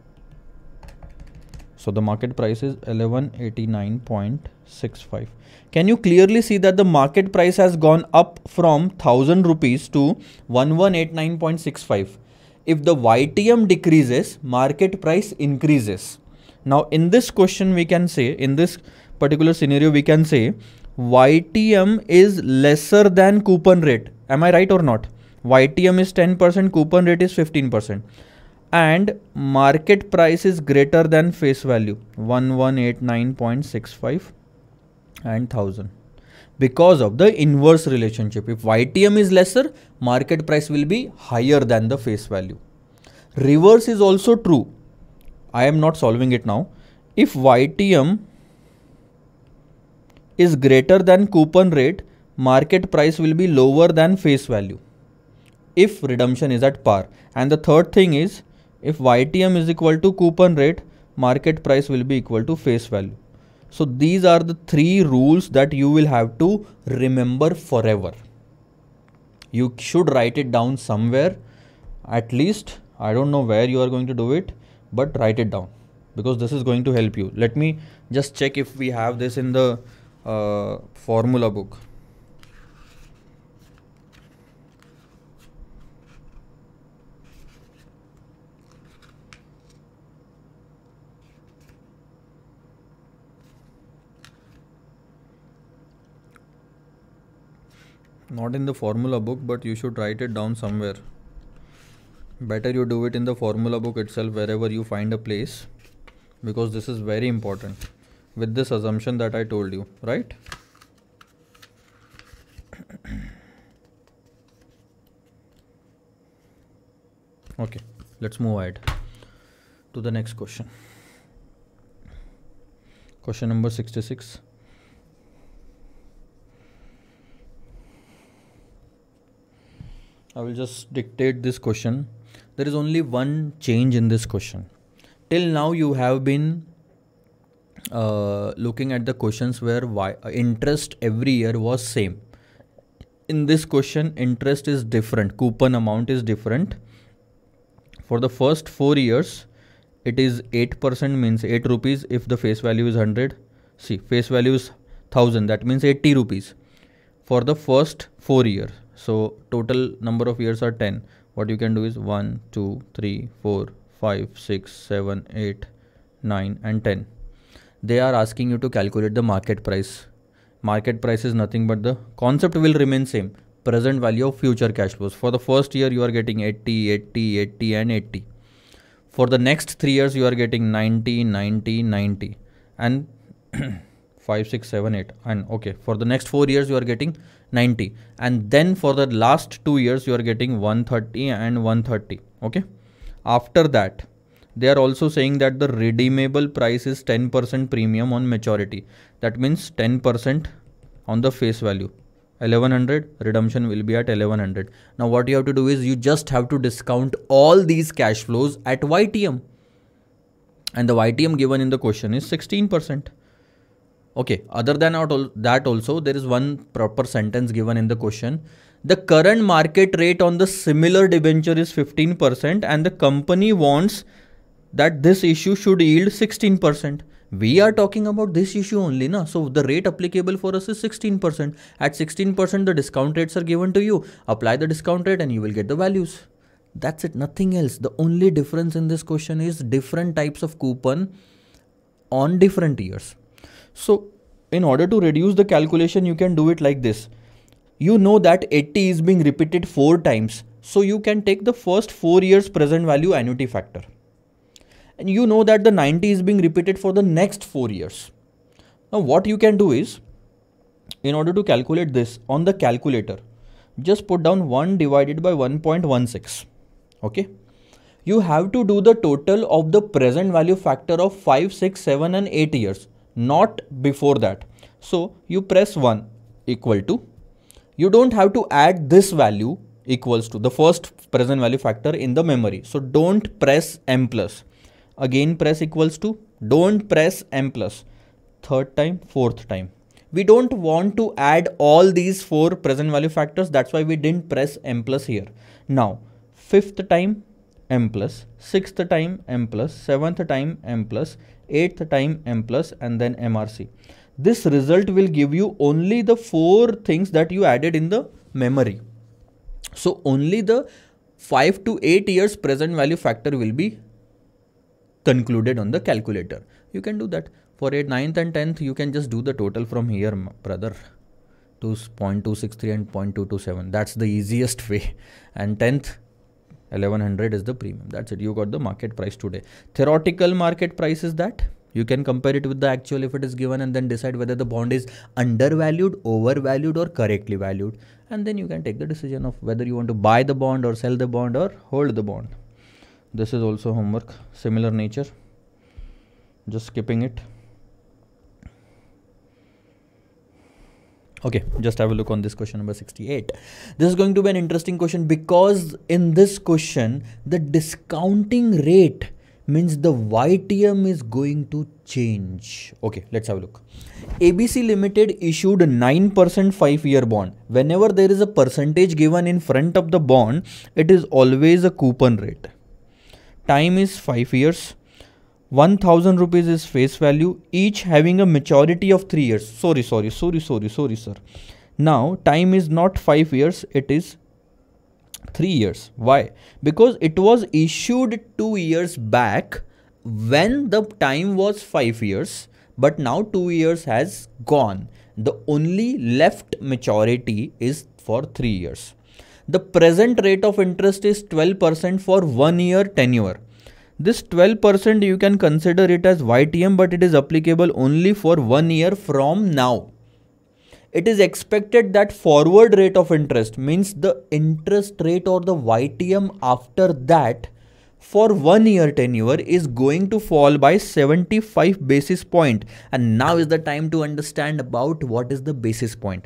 So the market price is 1189.65. Can you clearly see that the market price has gone up from 1000 rupees to 1189.65? If the YTM decreases, market price increases. Now in this question we can say, in this particular scenario we can say YTM is lesser than coupon rate. Am I right or not? YTM is 10%, coupon rate is 15%. And market price is greater than face value 1189.65 and 1000 because of the inverse relationship. If YTM is lesser, market price will be higher than the face value. Reverse is also true. I am not solving it now. If YTM is greater than coupon rate, market price will be lower than face value if redemption is at par. And the third thing is, if YTM is equal to coupon rate, market price will be equal to face value. So these are the 3 rules that you will have to remember forever. You should write it down somewhere, at least. I don't know where you are going to do it, but write it down because this is going to help you. Let me just check if we have this in the formula book. Not in the formula book, but you should write it down somewhere. Better you do it in the formula book itself, wherever you find a place, because this is very important with this assumption that I told you, right? Okay, let's move ahead to the next question. Question number 66. I will just dictate this question. There is only one change in this question. Till now you have been looking at the questions where interest every year was same. In this question, interest is different, coupon amount is different. For the first 4 years, it is 8%, means 8 rupees if the face value is 100. See, face value is 1000, that means 80 rupees for the first 4 years. So total number of years are 10. What you can do is 1, 2, 3, 4, 5, 6, 7, 8, 9 and 10. They are asking you to calculate the market price. Market price is nothing but the concept will remain same. Present value of future cash flows. For the first year you are getting 80, 80, 80 and 80. For the next 3 years you are getting 90, 90, 90 and 5, 6, 7, 8 and okay. For the next 4 years you are getting 90 and then for the last 2 years you are getting 130 and 130. Okay. After that they are also saying that the redeemable price is 10% premium on maturity. That means 10% on the face value. 1100, redemption will be at 1100. Now what you have to do is you just have to discount all these cash flows at YTM. And the YTM given in the question is 16%. Okay, other than that also there is one proper sentence given in the question. The current market rate on the similar debenture is 15% and the company wants that this issue should yield 16%. We are talking about this issue only, na? So the rate applicable for us is 16%. At 16%, the discount rates are given to you. Apply the discount rate and you will get the values. That's it, nothing else. The only difference in this question is different types of coupon on different years. So in order to reduce the calculation, you can do it like this. You know that 80 is being repeated 4 times. So you can take the first 4 years present value annuity factor. And you know that the 90 is being repeated for the next 4 years. Now what you can do is, in order to calculate this on the calculator, just put down 1 divided by 1.16. Okay. You have to do the total of the present value factor of 5, 6, 7 and 8 years, not before that. So you press 1 equal to, you don't have to add this value equals to the first present value factor in the memory. So don't press M plus. Again press equals to, don't press M plus. Third time, fourth time. We don't want to add all these 4 present value factors. That's why we didn't press M plus here. Now, 5th time M plus, 6th time M plus, 7th time M plus, 8th time M plus, and then MRC. This result will give you only the 4 things that you added in the memory. So only the 5 to 8 years present value factor will be concluded on the calculator. You can do that. For 8th, 9th and 10th, you can just do the total from here, brother. To 0.263 and 0.227. That's the easiest way. And 10th, 1100 is the premium. That's it. You got the market price today. Theoretical market price is that. You can compare it with the actual if it is given and then decide whether the bond is undervalued, overvalued or correctly valued. And then you can take the decision of whether you want to buy the bond or sell the bond or hold the bond. This is also homework, similar nature. Just skipping it. Okay, just have a look on this question number 68. This is going to be an interesting question because in this question, the discounting rate means the YTM is going to change. Okay, let's have a look. ABC Limited issued 9% 5-year bond. Whenever there is a percentage given in front of the bond, it is always a coupon rate. Time is 5 years. 1000 rupees is face value, each having a maturity of 3 years. Sorry, sir. Now, time is not 5 years, it is 3 years. Why? Because it was issued 2 years back when the time was 5 years, but now 2 years has gone. The only left maturity is for 3 years. The present rate of interest is 12% for 1 year tenure. This 12% you can consider it as YTM, but it is applicable only for 1 year from now. It is expected that forward rate of interest means the interest rate or the YTM after that for 1 year tenure is going to fall by 75 basis point. And now is the time to understand about what is the basis point.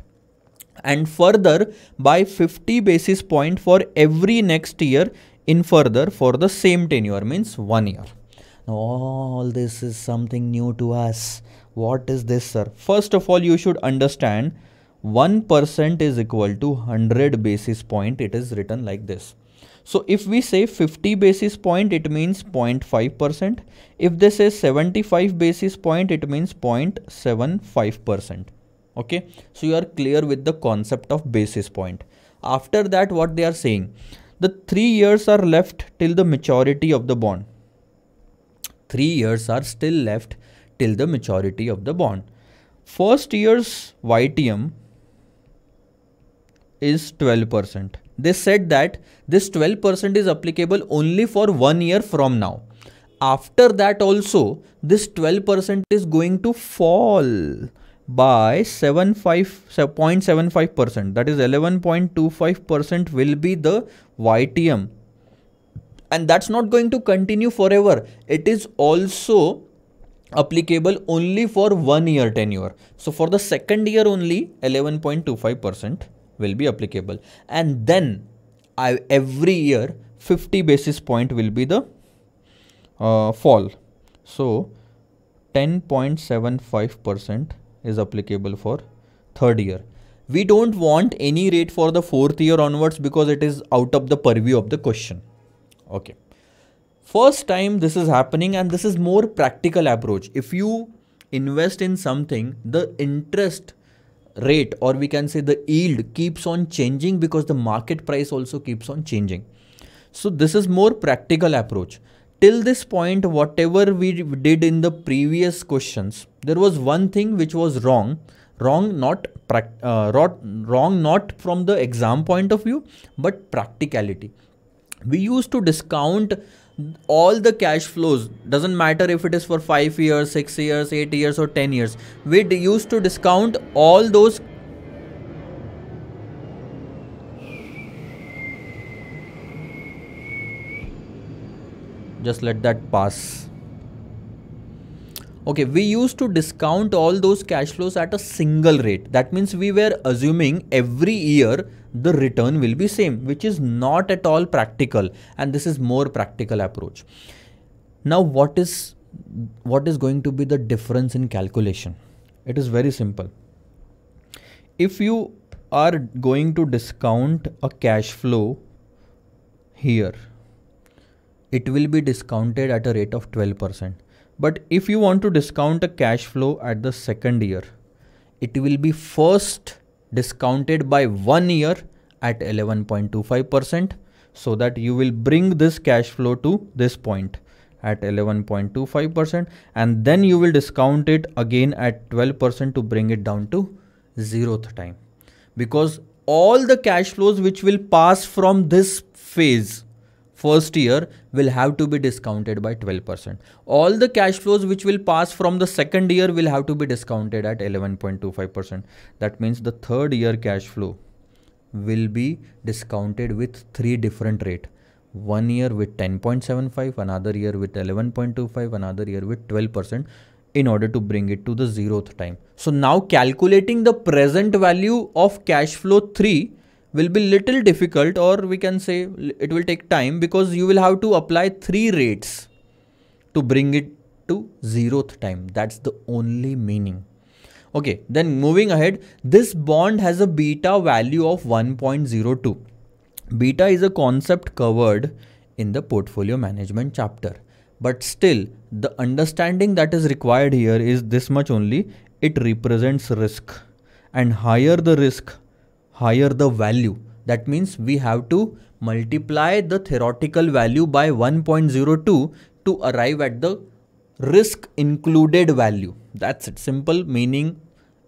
And further by 50 basis point for every next year in further for the same tenure means 1 year. Now all this is something new to us. What is this, sir? First of all, you should understand 1% is equal to 100 basis point. It is written like this. So if we say 50 basis point, it means 0.5%. If they say 75 basis point, it means 0.75%. Okay. So you are clear with the concept of basis point. After that, what they are saying, the 3 years are left till the maturity of the bond. 3 years are still left till the maturity of the bond. First year's YTM is 12%. They said that this 12% is applicable only for 1 year from now. After that also, this 12% is going to fall by 0.75%. That is 11.25% will be the YTM. And that's not going to continue forever. It is also applicable only for 1 year tenure. So for the second year only 11.25% will be applicable. And then every year 50 basis point will be the fall. So 10.75% is applicable for third year. We don't want any rate for the fourth year onwards because it is out of the purview of the question. Okay. First time this is happening, and this is more practical approach. If you invest in something, the interest rate, or we can say the yield, keeps on changing because the market price also keeps on changing. So this is more practical approach. Till this point, whatever we did in the previous questions, there was one thing which was wrong. Wrong not from the exam point of view, but practicality. We used to discount all the cash flows. Doesn't matter if it is for 5 years, 6 years, 8 years or 10 years. We used to discount all those. Just let that pass. Okay, we used to discount all those cash flows at a single rate. That means we were assuming every year the return will be same, which is not at all practical, and this is more practical approach. Now what is going to be the difference in calculation? It is very simple. If you are going to discount a cash flow here, it will be discounted at a rate of 12%. But if you want to discount a cash flow at the second year, it will be first discounted by 1 year at 11.25%, so that you will bring this cash flow to this point at 11.25%, and then you will discount it again at 12% to bring it down to 0th time. Because all the cash flows which will pass from this phase, first year, will have to be discounted by 12%. All the cash flows which will pass from the second year will have to be discounted at 11.25%. That means the third year cash flow will be discounted with 3 different rates. 1 year with 10.75, another year with 11.25, another year with 12%, in order to bring it to the 0th time. So now calculating the present value of cash flow 3 will be little difficult, or we can say it will take time, because you will have to apply 3 rates to bring it to 0th time. That's the only meaning. Okay, then moving ahead, this bond has a beta value of 1.02. Beta is a concept covered in the portfolio management chapter, but still the understanding that is required here is this much only. It represents risk, and higher the risk, higher the value. That means we have to multiply the theoretical value by 1.02 to arrive at the risk included value. That's it. Simple meaning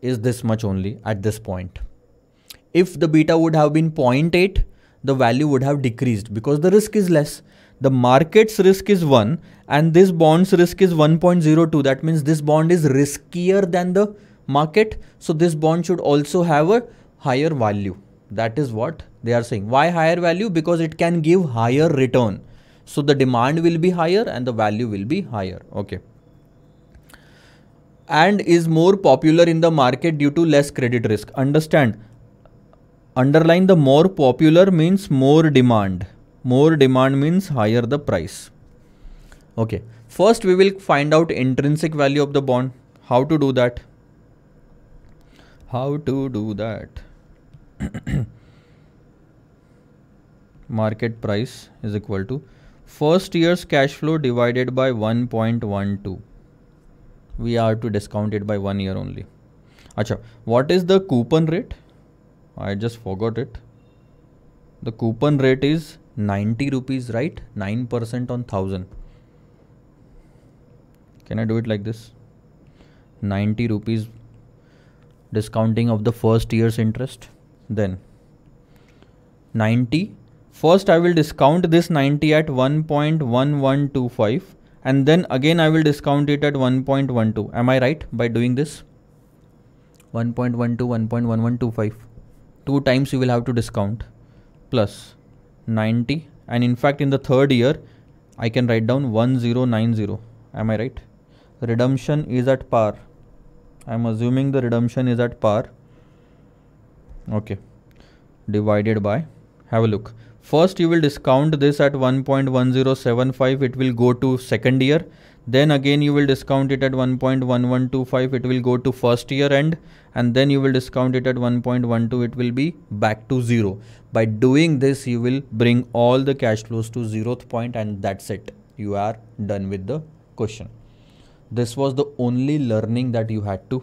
is this much only at this point. If the beta would have been 0.8, the value would have decreased because the risk is less. The market's risk is 1 and this bond's risk is 1.02. That means this bond is riskier than the market. So this bond should also have a higher value. That is what they are saying. Why higher value? Because it can give higher return. So the demand will be higher and the value will be higher. Okay. And is more popular in the market due to less credit risk. Understand. Underline the more popular means more demand. More demand means higher the price. Okay. First we will find out intrinsic value of the bond. How to do that? How to do that? Market price is equal to first year's cash flow divided by 1.12. We are to discount it by 1 year only. Acha, what is the coupon rate? I just forgot it. The coupon rate is 90 rupees, right? 9% on 1000. Can I do it like this? 90 rupees discounting of the first year's interest. Then 90. First I will discount this 90 at 1.1125 and then again I will discount it at 1.12. Am I right by doing this? 1.12, 1.1125. 2 times you will have to discount plus 90, and in fact in the third year I can write down 1090. Am I right? Redemption is at par. I am assuming the redemption is at par. Okay. Divided by, have a look. First you will discount this at 1.1075. It will go to second year. Then again you will discount it at 1.1125. It will go to first year end. And then you will discount it at 1.12. It will be back to 0. By doing this, you will bring all the cash flows to 0th point, and that's it. You are done with the question. This was the only learning that you had to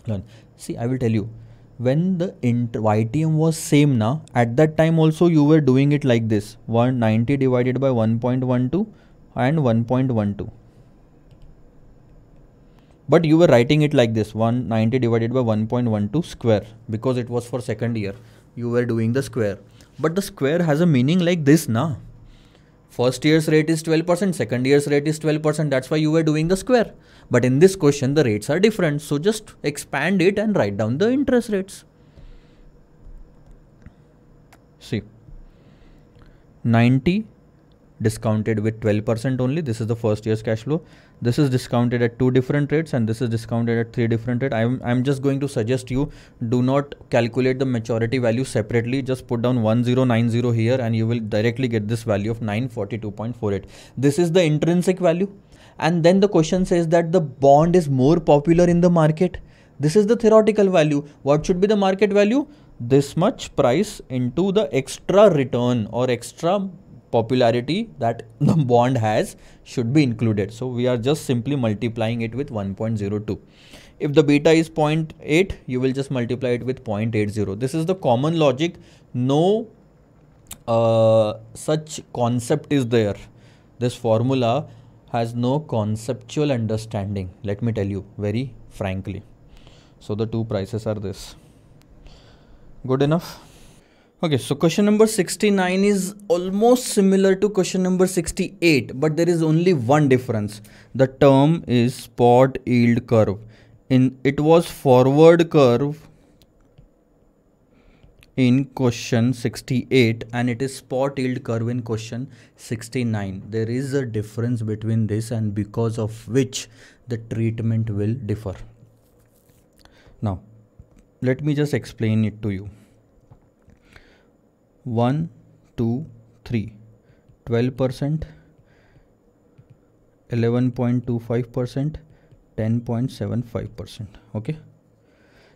learn. See, I will tell you, when the YTM was same now, at that time also you were doing it like this, 190 divided by 1.12 and 1.12. But you were writing it like this, 190 divided by 1.12 square, because it was for second year. You were doing the square. But the square has a meaning like this now. First year's rate is 12%, second year's rate is 12%. That's why you were doing the square. But in this question, the rates are different. So just expand it and write down the interest rates. See, 90 discounted with 12% only. This is the first year's cash flow. This is discounted at 2 different rates and this is discounted at 3 different rates. I'm just going to suggest you, do not calculate the maturity value separately. Just put down 1090 here and you will directly get this value of 942.48. This is the intrinsic value. And then the question says that the bond is more popular in the market. This is the theoretical value. What should be the market value? This much price into the extra return or extra popularity that the bond has should be included. So we are just simply multiplying it with 1.02. If the beta is 0.8, you will just multiply it with 0.80. This is the common logic. No such concept is there. This formula has no conceptual understanding. Let me tell you very frankly. So the two prices are this. Good enough? Okay, so question number 69 is almost similar to question number 68, but there is only one difference. The term is spot yield curve. It was forward curve in question 68 and it is spot yield curve in question 69. There is a difference between this and because of which the treatment will differ. Now, let me just explain it to you. 1, 2, 3, 12%, 11.25%, 10.75%. Okay.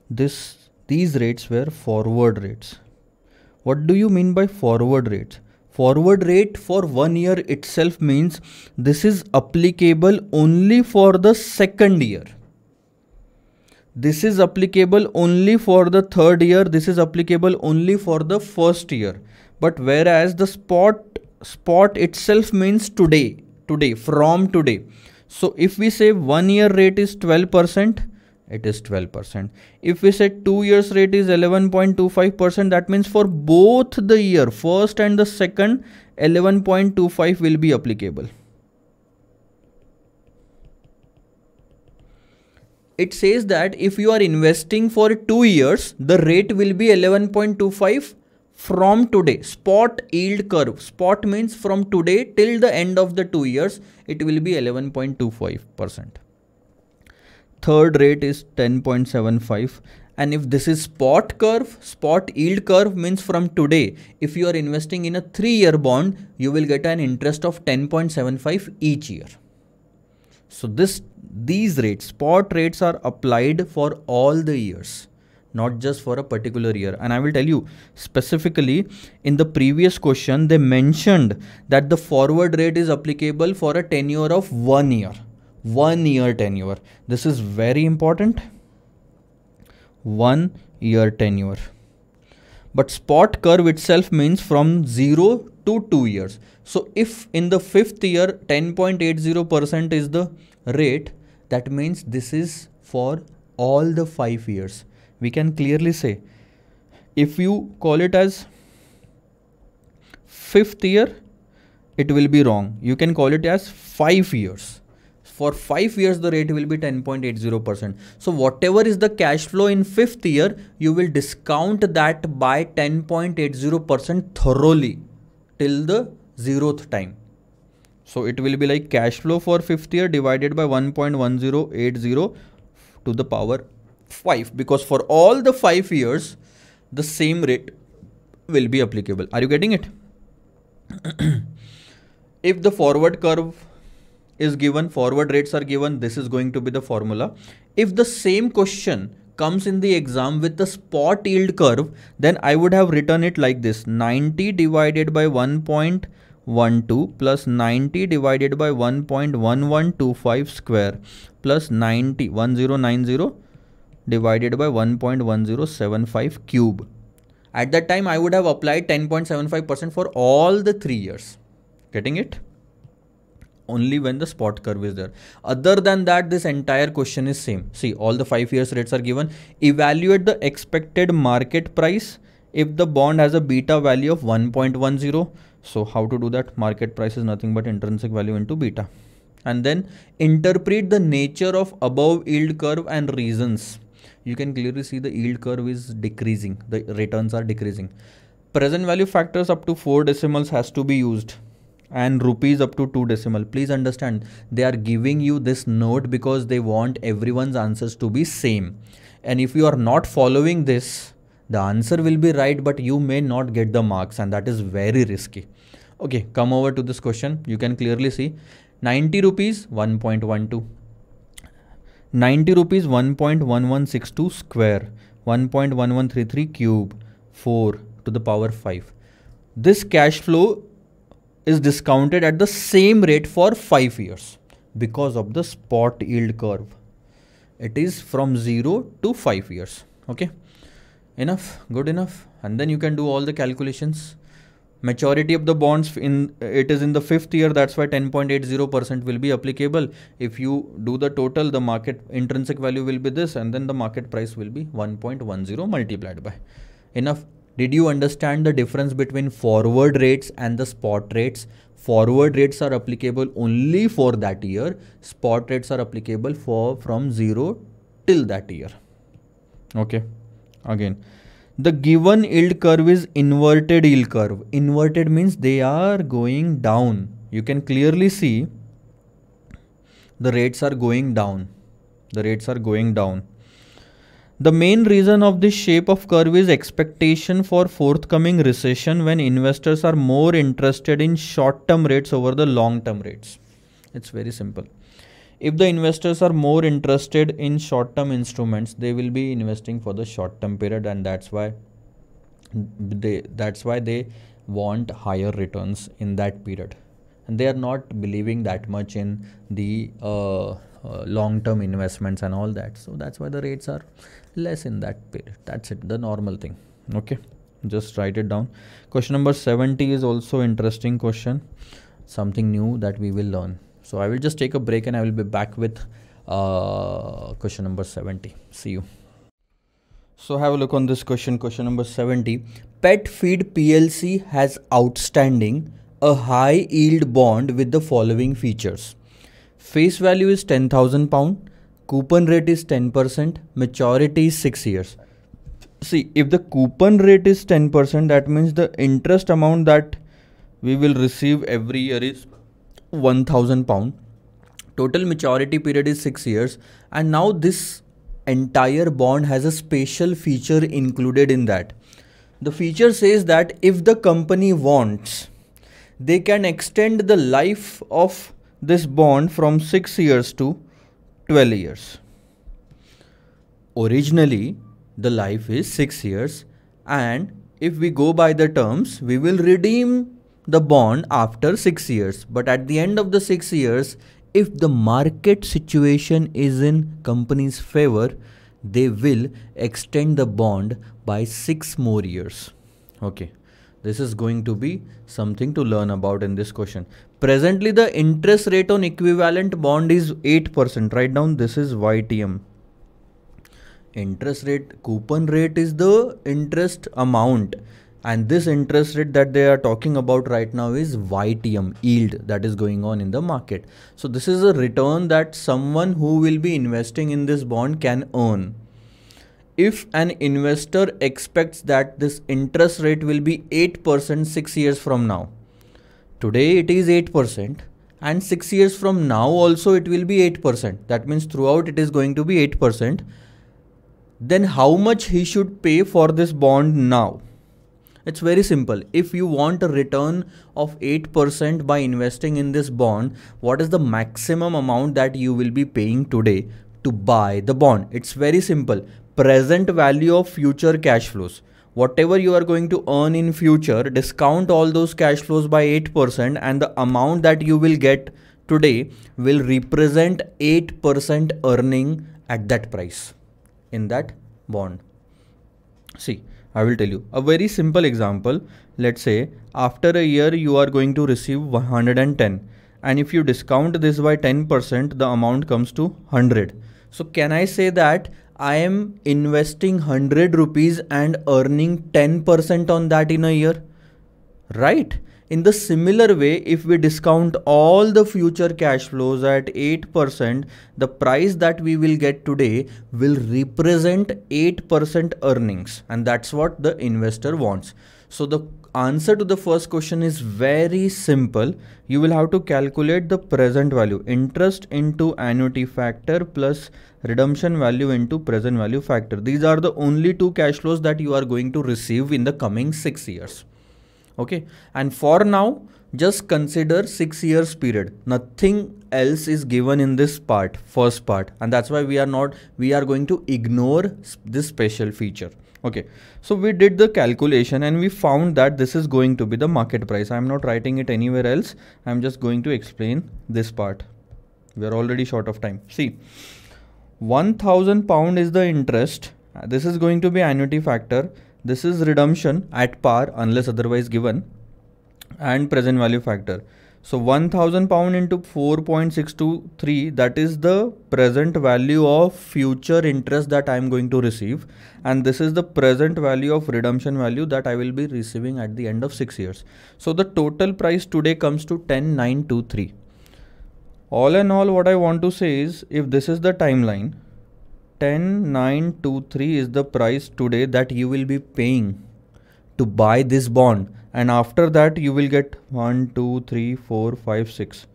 These rates were forward rates. What do you mean by forward rates? Forward rate for 1 year itself means this is applicable only for the second year. This is applicable only for the third year. This is applicable only for the first year. But whereas the spot itself means today, from today. So if we say 1 year rate is 12%, it is 12%. If we say 2 years rate is 11.25%, that means for both the year, first and the second, 11.25 will be applicable. It says that if you are investing for 2 years, the rate will be 11.25 from today. Spot yield curve. Spot means from today till the end of the 2 years, it will be 11.25%. Third rate is 10.75. And if this is spot curve, spot yield curve means from today, if you are investing in a 3-year bond, you will get an interest of 10.75 each year. So these rates, spot rates are applied for all the years, not just for a particular year. And I will tell you specifically in the previous question, they mentioned that the forward rate is applicable for a tenure of 1 year. 1 year tenure. This is very important. 1 year tenure. But spot curve itself means from 0 to 2 years. So if in the 5th year 10.80% is the rate, that means this is for all the 5 years. We can clearly say, if you call it as 5th year, it will be wrong. You can call it as 5 years. For 5 years, the rate will be 10.80%. So whatever is the cash flow in 5th year, you will discount that by 10.80% thoroughly till the 0th time. So it will be like cash flow for 5th year divided by 1.1080 to the power 5, because for all the 5 years, the same rate will be applicable. Are you getting it? If the forward curve is given, forward rates are given, this is going to be the formula. If the same question comes in the exam with the spot yield curve, then I would have written it like this: 90 divided by 1.10 1.1112 plus 90 divided by 1.1125 square plus 1090 divided by 1.1075 cube. At that time, I would have applied 10.75% for all the 3 years. Getting it? Only when the spot curve is there. Other than that, this entire question is same. See, all the 5 years rates are given. Evaluate the expected market price if the bond has a beta value of 1.10. So how to do that? Market price is nothing but intrinsic value into beta. And then interpret the nature of above yield curve and reasons. You can clearly see the yield curve is decreasing. The returns are decreasing. Present value factors up to 4 decimals has to be used. And rupees up to 2 decimal. Please understand, they are giving you this note because they want everyone's answers to be same. And if you are not following this, the answer will be right, but you may not get the marks, and that is very risky. Okay, come over to this question. You can clearly see 90 rupees 1.12, 90 rupees 1.1162 square, 1.1133 cube, 4 to the power 5. This cash flow is discounted at the same rate for 5 years because of the spot yield curve. It is from 0 to 5 years. Okay, enough, good enough. And then you can do all the calculations. Maturity of the bonds it is in the 5th year, that's why 10.80% will be applicable. If you do the total, the market intrinsic value will be this, and then the market price will be 1.10 multiplied by. Enough. Did you understand the difference between forward rates and the spot rates? Forward rates are applicable only for that year. Spot rates are applicable for from 0 till that year. Okay. Again, the given yield curve is inverted yield curve. Inverted means they are going down. You can clearly see the rates are going down. The rates are going down. The main reason of this shape of curve is expectation for forthcoming recession when investors are more interested in short-term rates over the long-term rates. It's very simple. If the investors are more interested in short-term instruments, they will be investing for the short-term period, and that's why they want higher returns in that period. And they are not believing that much in the long-term investments and all that. So that's why the rates are less in that period. That's it, the normal thing. Okay, just write it down. Question number 70 is also interesting question. Something new that we will learn. So I will just take a break and I will be back with question number 70. See you. So have a look on this question. Question number 70. Pet Feed PLC has outstanding a high yield bond with the following features. Face value is £10,000. Coupon rate is 10%. Maturity is 6 years. See, if the coupon rate is 10%, that means the interest amount that we will receive every year is £1,000. Total maturity period is 6 years. And now this entire bond has a special feature included in that. The feature says that if the company wants, they can extend the life of this bond from 6 years to 12 years. Originally, the life is 6 years, and if we go by the terms, we will redeem the bond after 6 years. But at the end of the 6 years, if the market situation is in company's favor, they will extend the bond by 6 more years. Okay. This is going to be something to learn about in this question. Presently, the interest rate on equivalent bond is 8%. Write down, this is YTM. Interest rate, coupon rate is the interest amount. And this interest rate that they are talking about right now is YTM, yield that is going on in the market. So this is a return that someone who will be investing in this bond can earn. If an investor expects that this interest rate will be 8% 6 years from now, today it is 8%, and 6 years from now also it will be 8%. That means throughout it is going to be 8%. Then how much he should pay for this bond now? It's very simple. If you want a return of 8% by investing in this bond, what is the maximum amount that you will be paying today to buy the bond? It's very simple. Present value of future cash flows. whatever you are going to earn in future, discount all those cash flows by 8%, and the amount that you will get today will represent 8% earning at that price in that bond. See, I will tell you a very simple example. Let's say after a year you are going to receive 110, and if you discount this by 10%, the amount comes to 100. So can I say that I am investing 100 rupees and earning 10% on that in a year? Right? In the similar way, if we discount all the future cash flows at 8%, the price that we will get today will represent 8% earnings, and that's what the investor wants. So the answer to the first question is very simple. You will have to calculate the present value, interest into annuity factor plus redemption value into present value factor. These are the only two cash flows that you are going to receive in the coming 6 years. Okay, and for now just consider 6 years period. Nothing else is given in this part, first part, and that's why we are going to ignore this special feature. Okay, so we did the calculation and we found that this is going to be the market price. I'm not writing it anywhere else. I'm just going to explain this part. We are already short of time. See, 1000 pound is the interest. This is going to be annuity factor. This is redemption at par unless otherwise given, and present value factor. So 1000 pound into 4.623, that is the present value of future interest that I am going to receive, and this is the present value of redemption value that I will be receiving at the end of 6 years. So the total price today comes to 10,923. All in all, what I want to say is, if this is the timeline, 10,923 is the price today that you will be paying to buy this bond, and after that you will get 1 2 3 4 5 6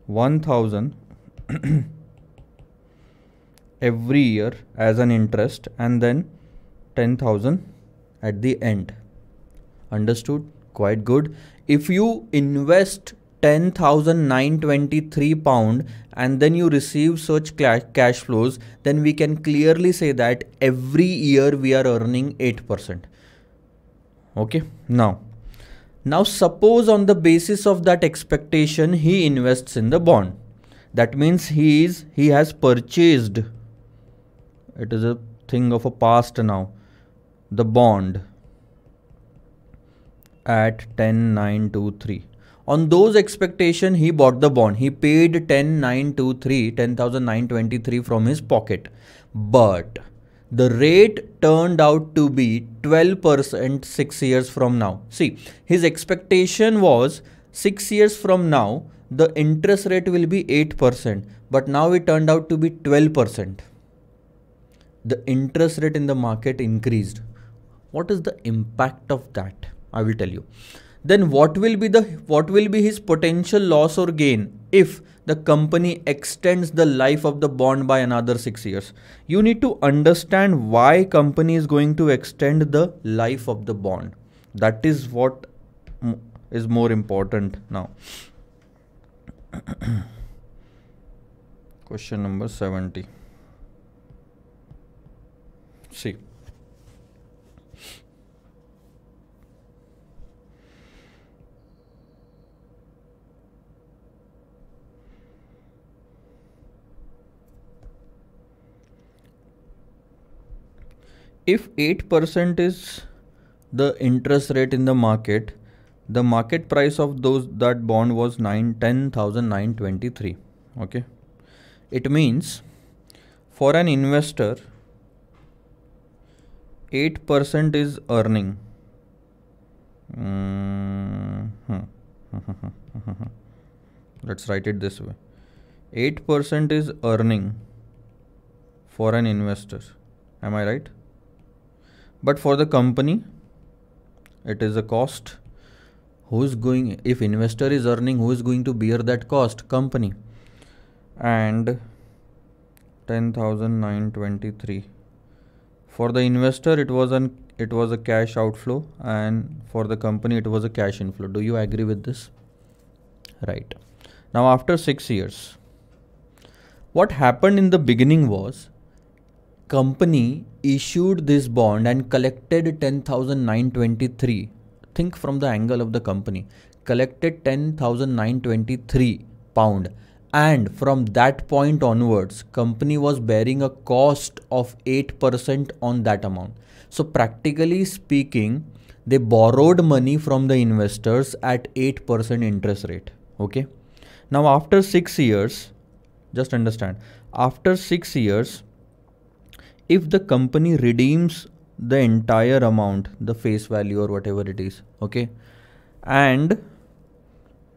1000 every year as an interest, and then 10,000 at the end. Understood? Quite good. If you invest 10,923 pound and then you receive such cash flows, then we can clearly say that every year we are earning 8%. Okay, now suppose on the basis of that expectation he invests in the bond. That means he has purchased, it is a thing of a past now, the bond at 10,923. On those expectation, he bought the bond. He paid 10,923 from his pocket. But the rate turned out to be 12% 6 years from now. See, his expectation was 6 years from now, the interest rate will be 8%. But now it turned out to be 12%. The interest rate in the market increased. What is the impact of that? I will tell you. Then what will be his potential loss or gain if the company extends the life of the bond by another 6 years? You need to understand why company is going to extend the life of the bond. That is what is more important now. Question number 70. See. If 8% is the interest rate in the market price of that bond was 10,923. Okay, it means for an investor 8% is earning. Let's write it this way. 8% is earning for an investor. Am I right? But for the company, it is a cost. If investor is earning, who is going to bear that cost? Company. And 10,923. For the investor, it was a cash outflow, and for the company, it was a cash inflow. Do you agree with this? Right. Now, after 6 years, what happened in the beginning was, company issued this bond and collected 10,923. Think from the angle of the company. Collected 10,923 pound, and from that point onwards company was bearing a cost of 8% on that amount. So practically speaking, they borrowed money from the investors at 8% interest rate. Okay. Now after 6 years, just understand, after 6 years, if the company redeems the entire amount, the face value or whatever it is, okay, and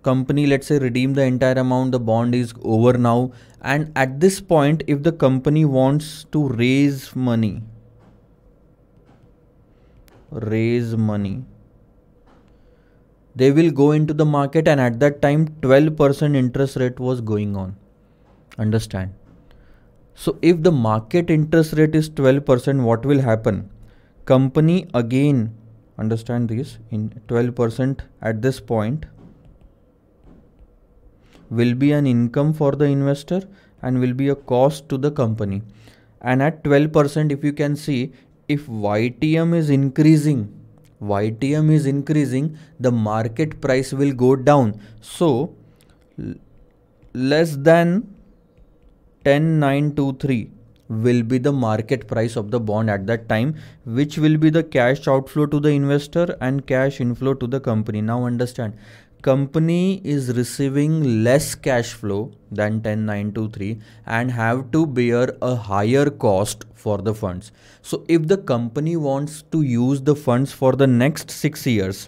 company, let's say, redeem the entire amount, the bond is over now, and at this point if the company wants to raise money, they will go into the market, and at that time 12% interest rate was going on. Understand? So if the market interest rate is 12%, what will happen? Company again, understand this, in 12% at this point will be an income for the investor and will be a cost to the company. And at 12%, if you can see, if YTM is increasing, the market price will go down. So less than 10,923 will be the market price of the bond at that time, which will be the cash outflow to the investor and cash inflow to the company. Now understand, company is receiving less cash flow than 10,923 and have to bear a higher cost for the funds. So if the company wants to use the funds for the next 6 years,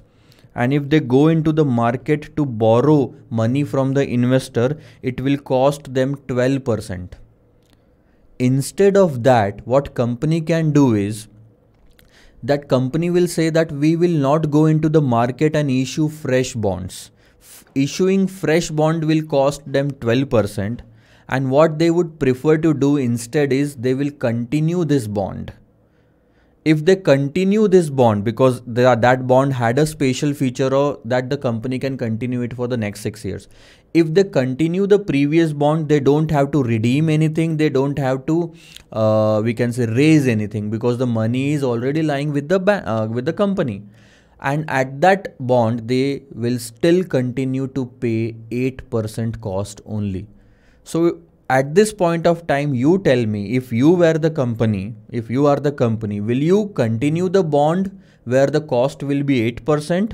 and if they go into the market to borrow money from the investor, it will cost them 12%. Instead of that, what company can do is, that company will say that we will not go into the market and issue fresh bonds. Issuing fresh bond will cost them 12%, and what they would prefer to do instead is they will continue this bond. If they continue this bond, because that bond had a special feature or that the company can continue it for the next 6 years. If they continue the previous bond, they don't have to redeem anything. They don't have to, we can say, raise anything, because the money is already lying with the company. And at that bond, they will still continue to pay 8% cost only. So at this point of time, you tell me, if you are the company, will you continue the bond where the cost will be 8%,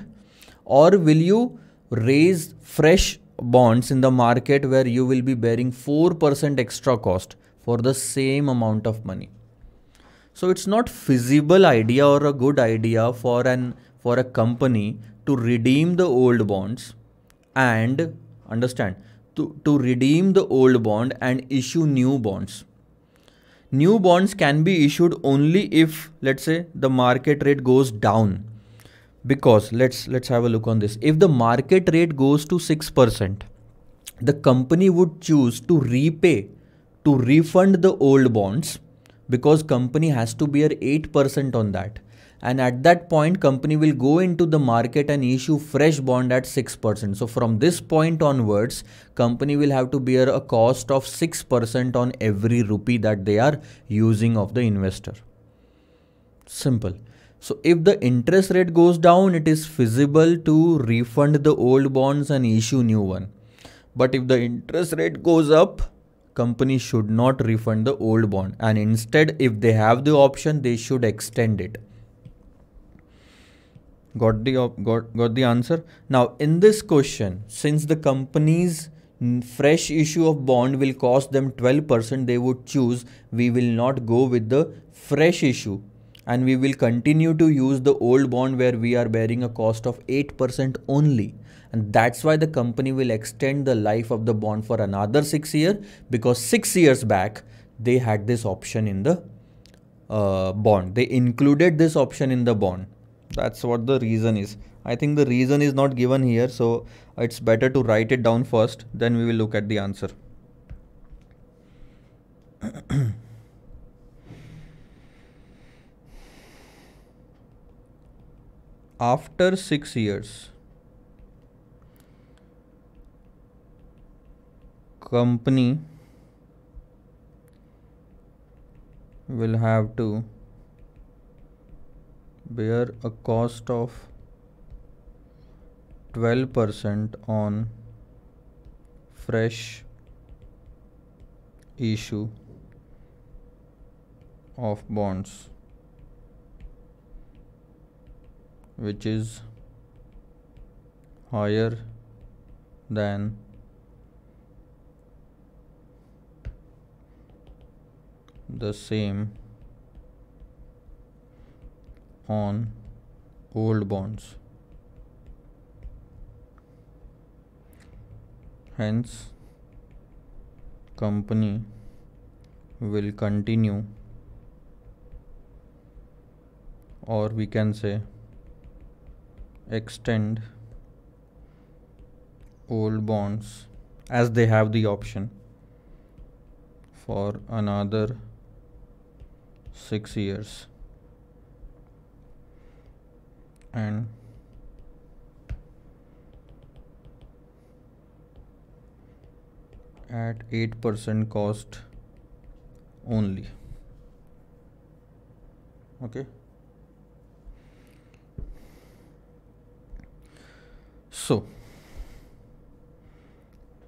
or will you raise fresh bonds in the market where you will be bearing 4% extra cost for the same amount of money? So it's not feasible idea or a good idea for a company to redeem the old bonds and, understand, to redeem the old bond and issue new bonds. New bonds can be issued only if, let's say, the market rate goes down. Because let's have a look on this. If the market rate goes to 6%, the company would choose to refund the old bonds, because company has to bear 8% on that. And at that point, company will go into the market and issue fresh bond at 6%. So from this point onwards, company will have to bear a cost of 6% on every rupee that they are using of the investor. Simple. So if the interest rate goes down, it is feasible to refund the old bonds and issue new one. But if the interest rate goes up, company should not refund the old bond, and instead, if they have the option, they should extend it. Got the answer? Now in this question, since the company's fresh issue of bond will cost them 12%, they would choose, we will not go with the fresh issue and we will continue to use the old bond where we are bearing a cost of 8% only. And that's why the company will extend the life of the bond for another 6 years, because 6 years back they had this option in the bond. They included this option in the bond. That's what the reason is. I think the reason is not given here, so it's better to write it down first, then we will look at the answer. After 6 years, company will have to bear a cost of 12% on fresh issue of bonds, which is higher than the same on old bonds. Hence, company will continue, or we can say extend old bonds as they have the option for another 6 years, and at 8% cost only. Okay. So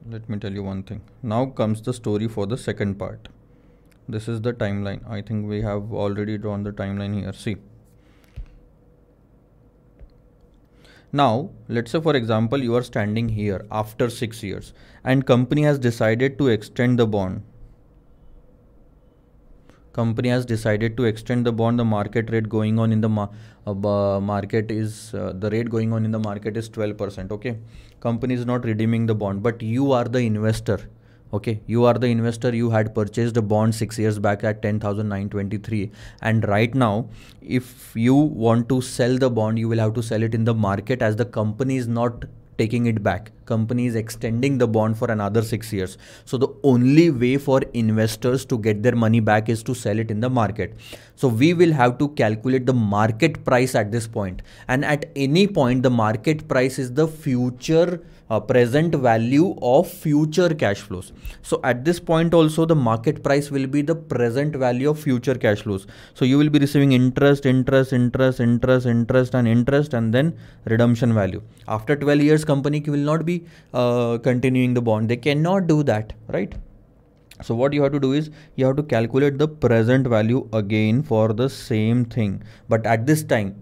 let me tell you one thing. Now comes the story for the second part. This is the timeline. I think we have already drawn the timeline here. See. Now, let's say for example, you are standing here after 6 years and company has decided to extend the bond. Company has decided to extend the bond. The market rate going on in the market is the rate going on in the market is 12%. Okay, company is not redeeming the bond, but you are the investor. Okay, you are the investor. You had purchased a bond 6 years back at 10,923, and right now, if you want to sell the bond, you will have to sell it in the market, as the company is not taking it back. Company is extending the bond for another 6 years. So the only way for investors to get their money back is to sell it in the market. So we will have to calculate the market price at this point. And at any point, the market price is the future present value of future cash flows. So at this point also, the market price will be the present value of future cash flows. So you will be receiving interest, and then redemption value. After 12 years, company will not be continuing the bond. They cannot do that, right? So what you have to do is you have to calculate the present value again for the same thing. But at this time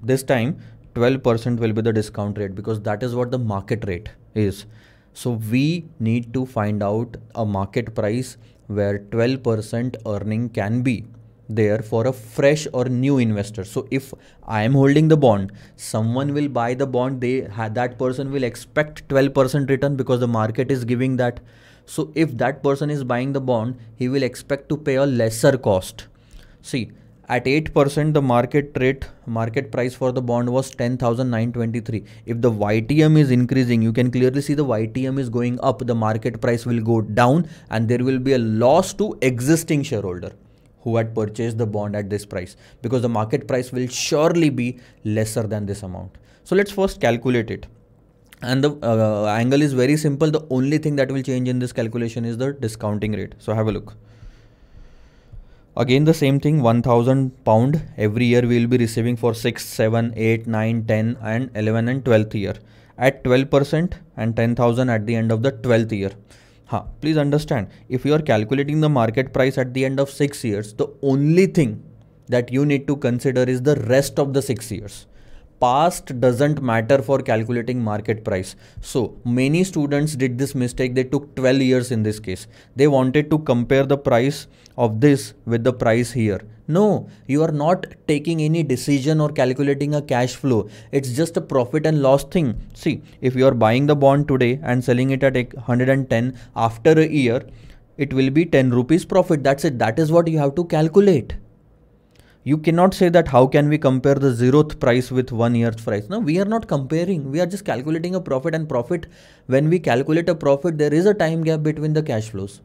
12% will be the discount rate, because that is what the market rate is. So we need to find out a market price where 12% earning can be there for a fresh or new investor. So if I am holding the bond, someone will buy the bond, that person will expect 12% return because the market is giving that. So if that person is buying the bond, he will expect to pay a lesser cost. See, at 8%, the market price for the bond was 10,923. If the YTM is increasing, you can clearly see the YTM is going up, the market price will go down, and there will be a loss to existing shareholder who had purchased the bond at this price, because the market price will surely be lesser than this amount. So let's first calculate it. And the angle is very simple. The only thing that will change in this calculation is the discounting rate. So have a look. Again, the same thing, £1,000 every year we will be receiving for 6, 7, 8, 9, 10 and 11 and 12th year at 12% and 10,000 at the end of the 12th year. Please understand, if you are calculating the market price at the end of 6 years, the only thing that you need to consider is the rest of the 6 years. Past doesn't matter for calculating market price. So many students did this mistake. They took 12 years in this case. They wanted to compare the price of this with the price here. No, you are not taking any decision or calculating a cash flow. It's just a profit and loss thing. See, if you are buying the bond today and selling it at 110, after a year, it will be 10 rupees profit. That's it. That is what you have to calculate. You cannot say that how can we compare the 0th price with 1 year's price. No, we are not comparing. We are just calculating a profit, and profit, when we calculate a profit, there is a time gap between the cash flows.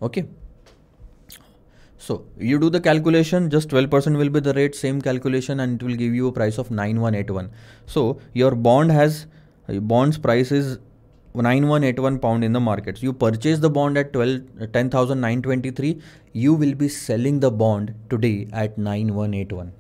Okay. So you do the calculation, just 12% will be the rate, same calculation, and it will give you a price of 9181. So your bond's price is 9181 pound in the markets. You purchase the bond at 10,923. You will be selling the bond today at 9181.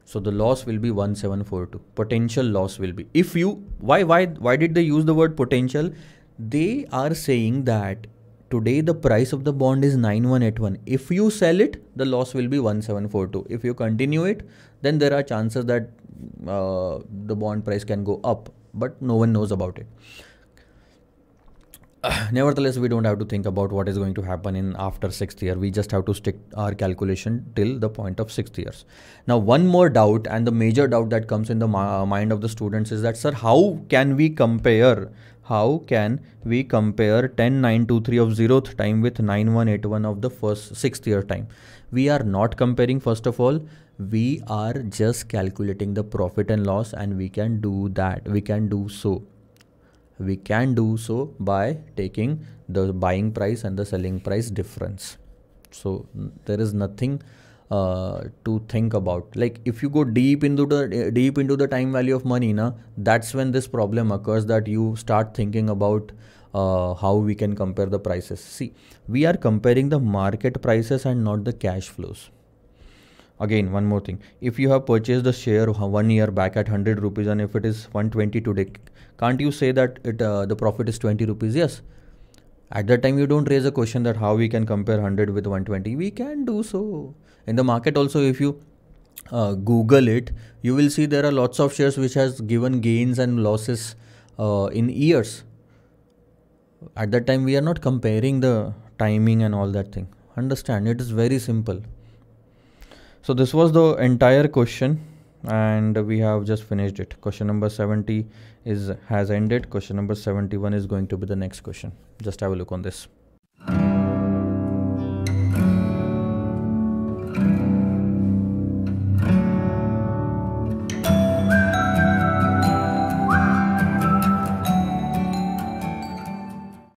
So the loss will be 1742. Potential loss will be. If you, why did they use the word potential? They are saying that today the price of the bond is 9181. If you sell it, the loss will be 1742. If you continue it, then there are chances that the bond price can go up, but no one knows about it. Nevertheless, we don't have to think about what is going to happen in after 6th year. We just have to stick our calculation till the point of 6th years. Now, one more doubt, and the major doubt that comes in the mind of the students is that, sir, how can we compare 10923 of 0th time with 9181 of the 6th year time? We are not comparing. First of all, we are just calculating the profit and loss, and we can do that. We can do so by taking the buying price and the selling price difference. So there is nothing to think about. Like, if you go deep into the time value of money, that's when this problem occurs, that you start thinking about how we can compare the prices. See, we are comparing the market prices and not the cash flows. Again, one more thing. If you have purchased the share 1 year back at 100 rupees and if it is 120 today, can't you say that the profit is 20 rupees? Yes. At that time, you don't raise a question that how we can compare 100 with 120. We can do so. In the market also, if you Google it, you will see there are lots of shares which has given gains and losses in years. At that time, we are not comparing the timing and all that thing. Understand? It is very simple. So this was the entire question, and we have just finished it. Question number 70 has ended. Question number 71 is going to be the next question. Just have a look on this.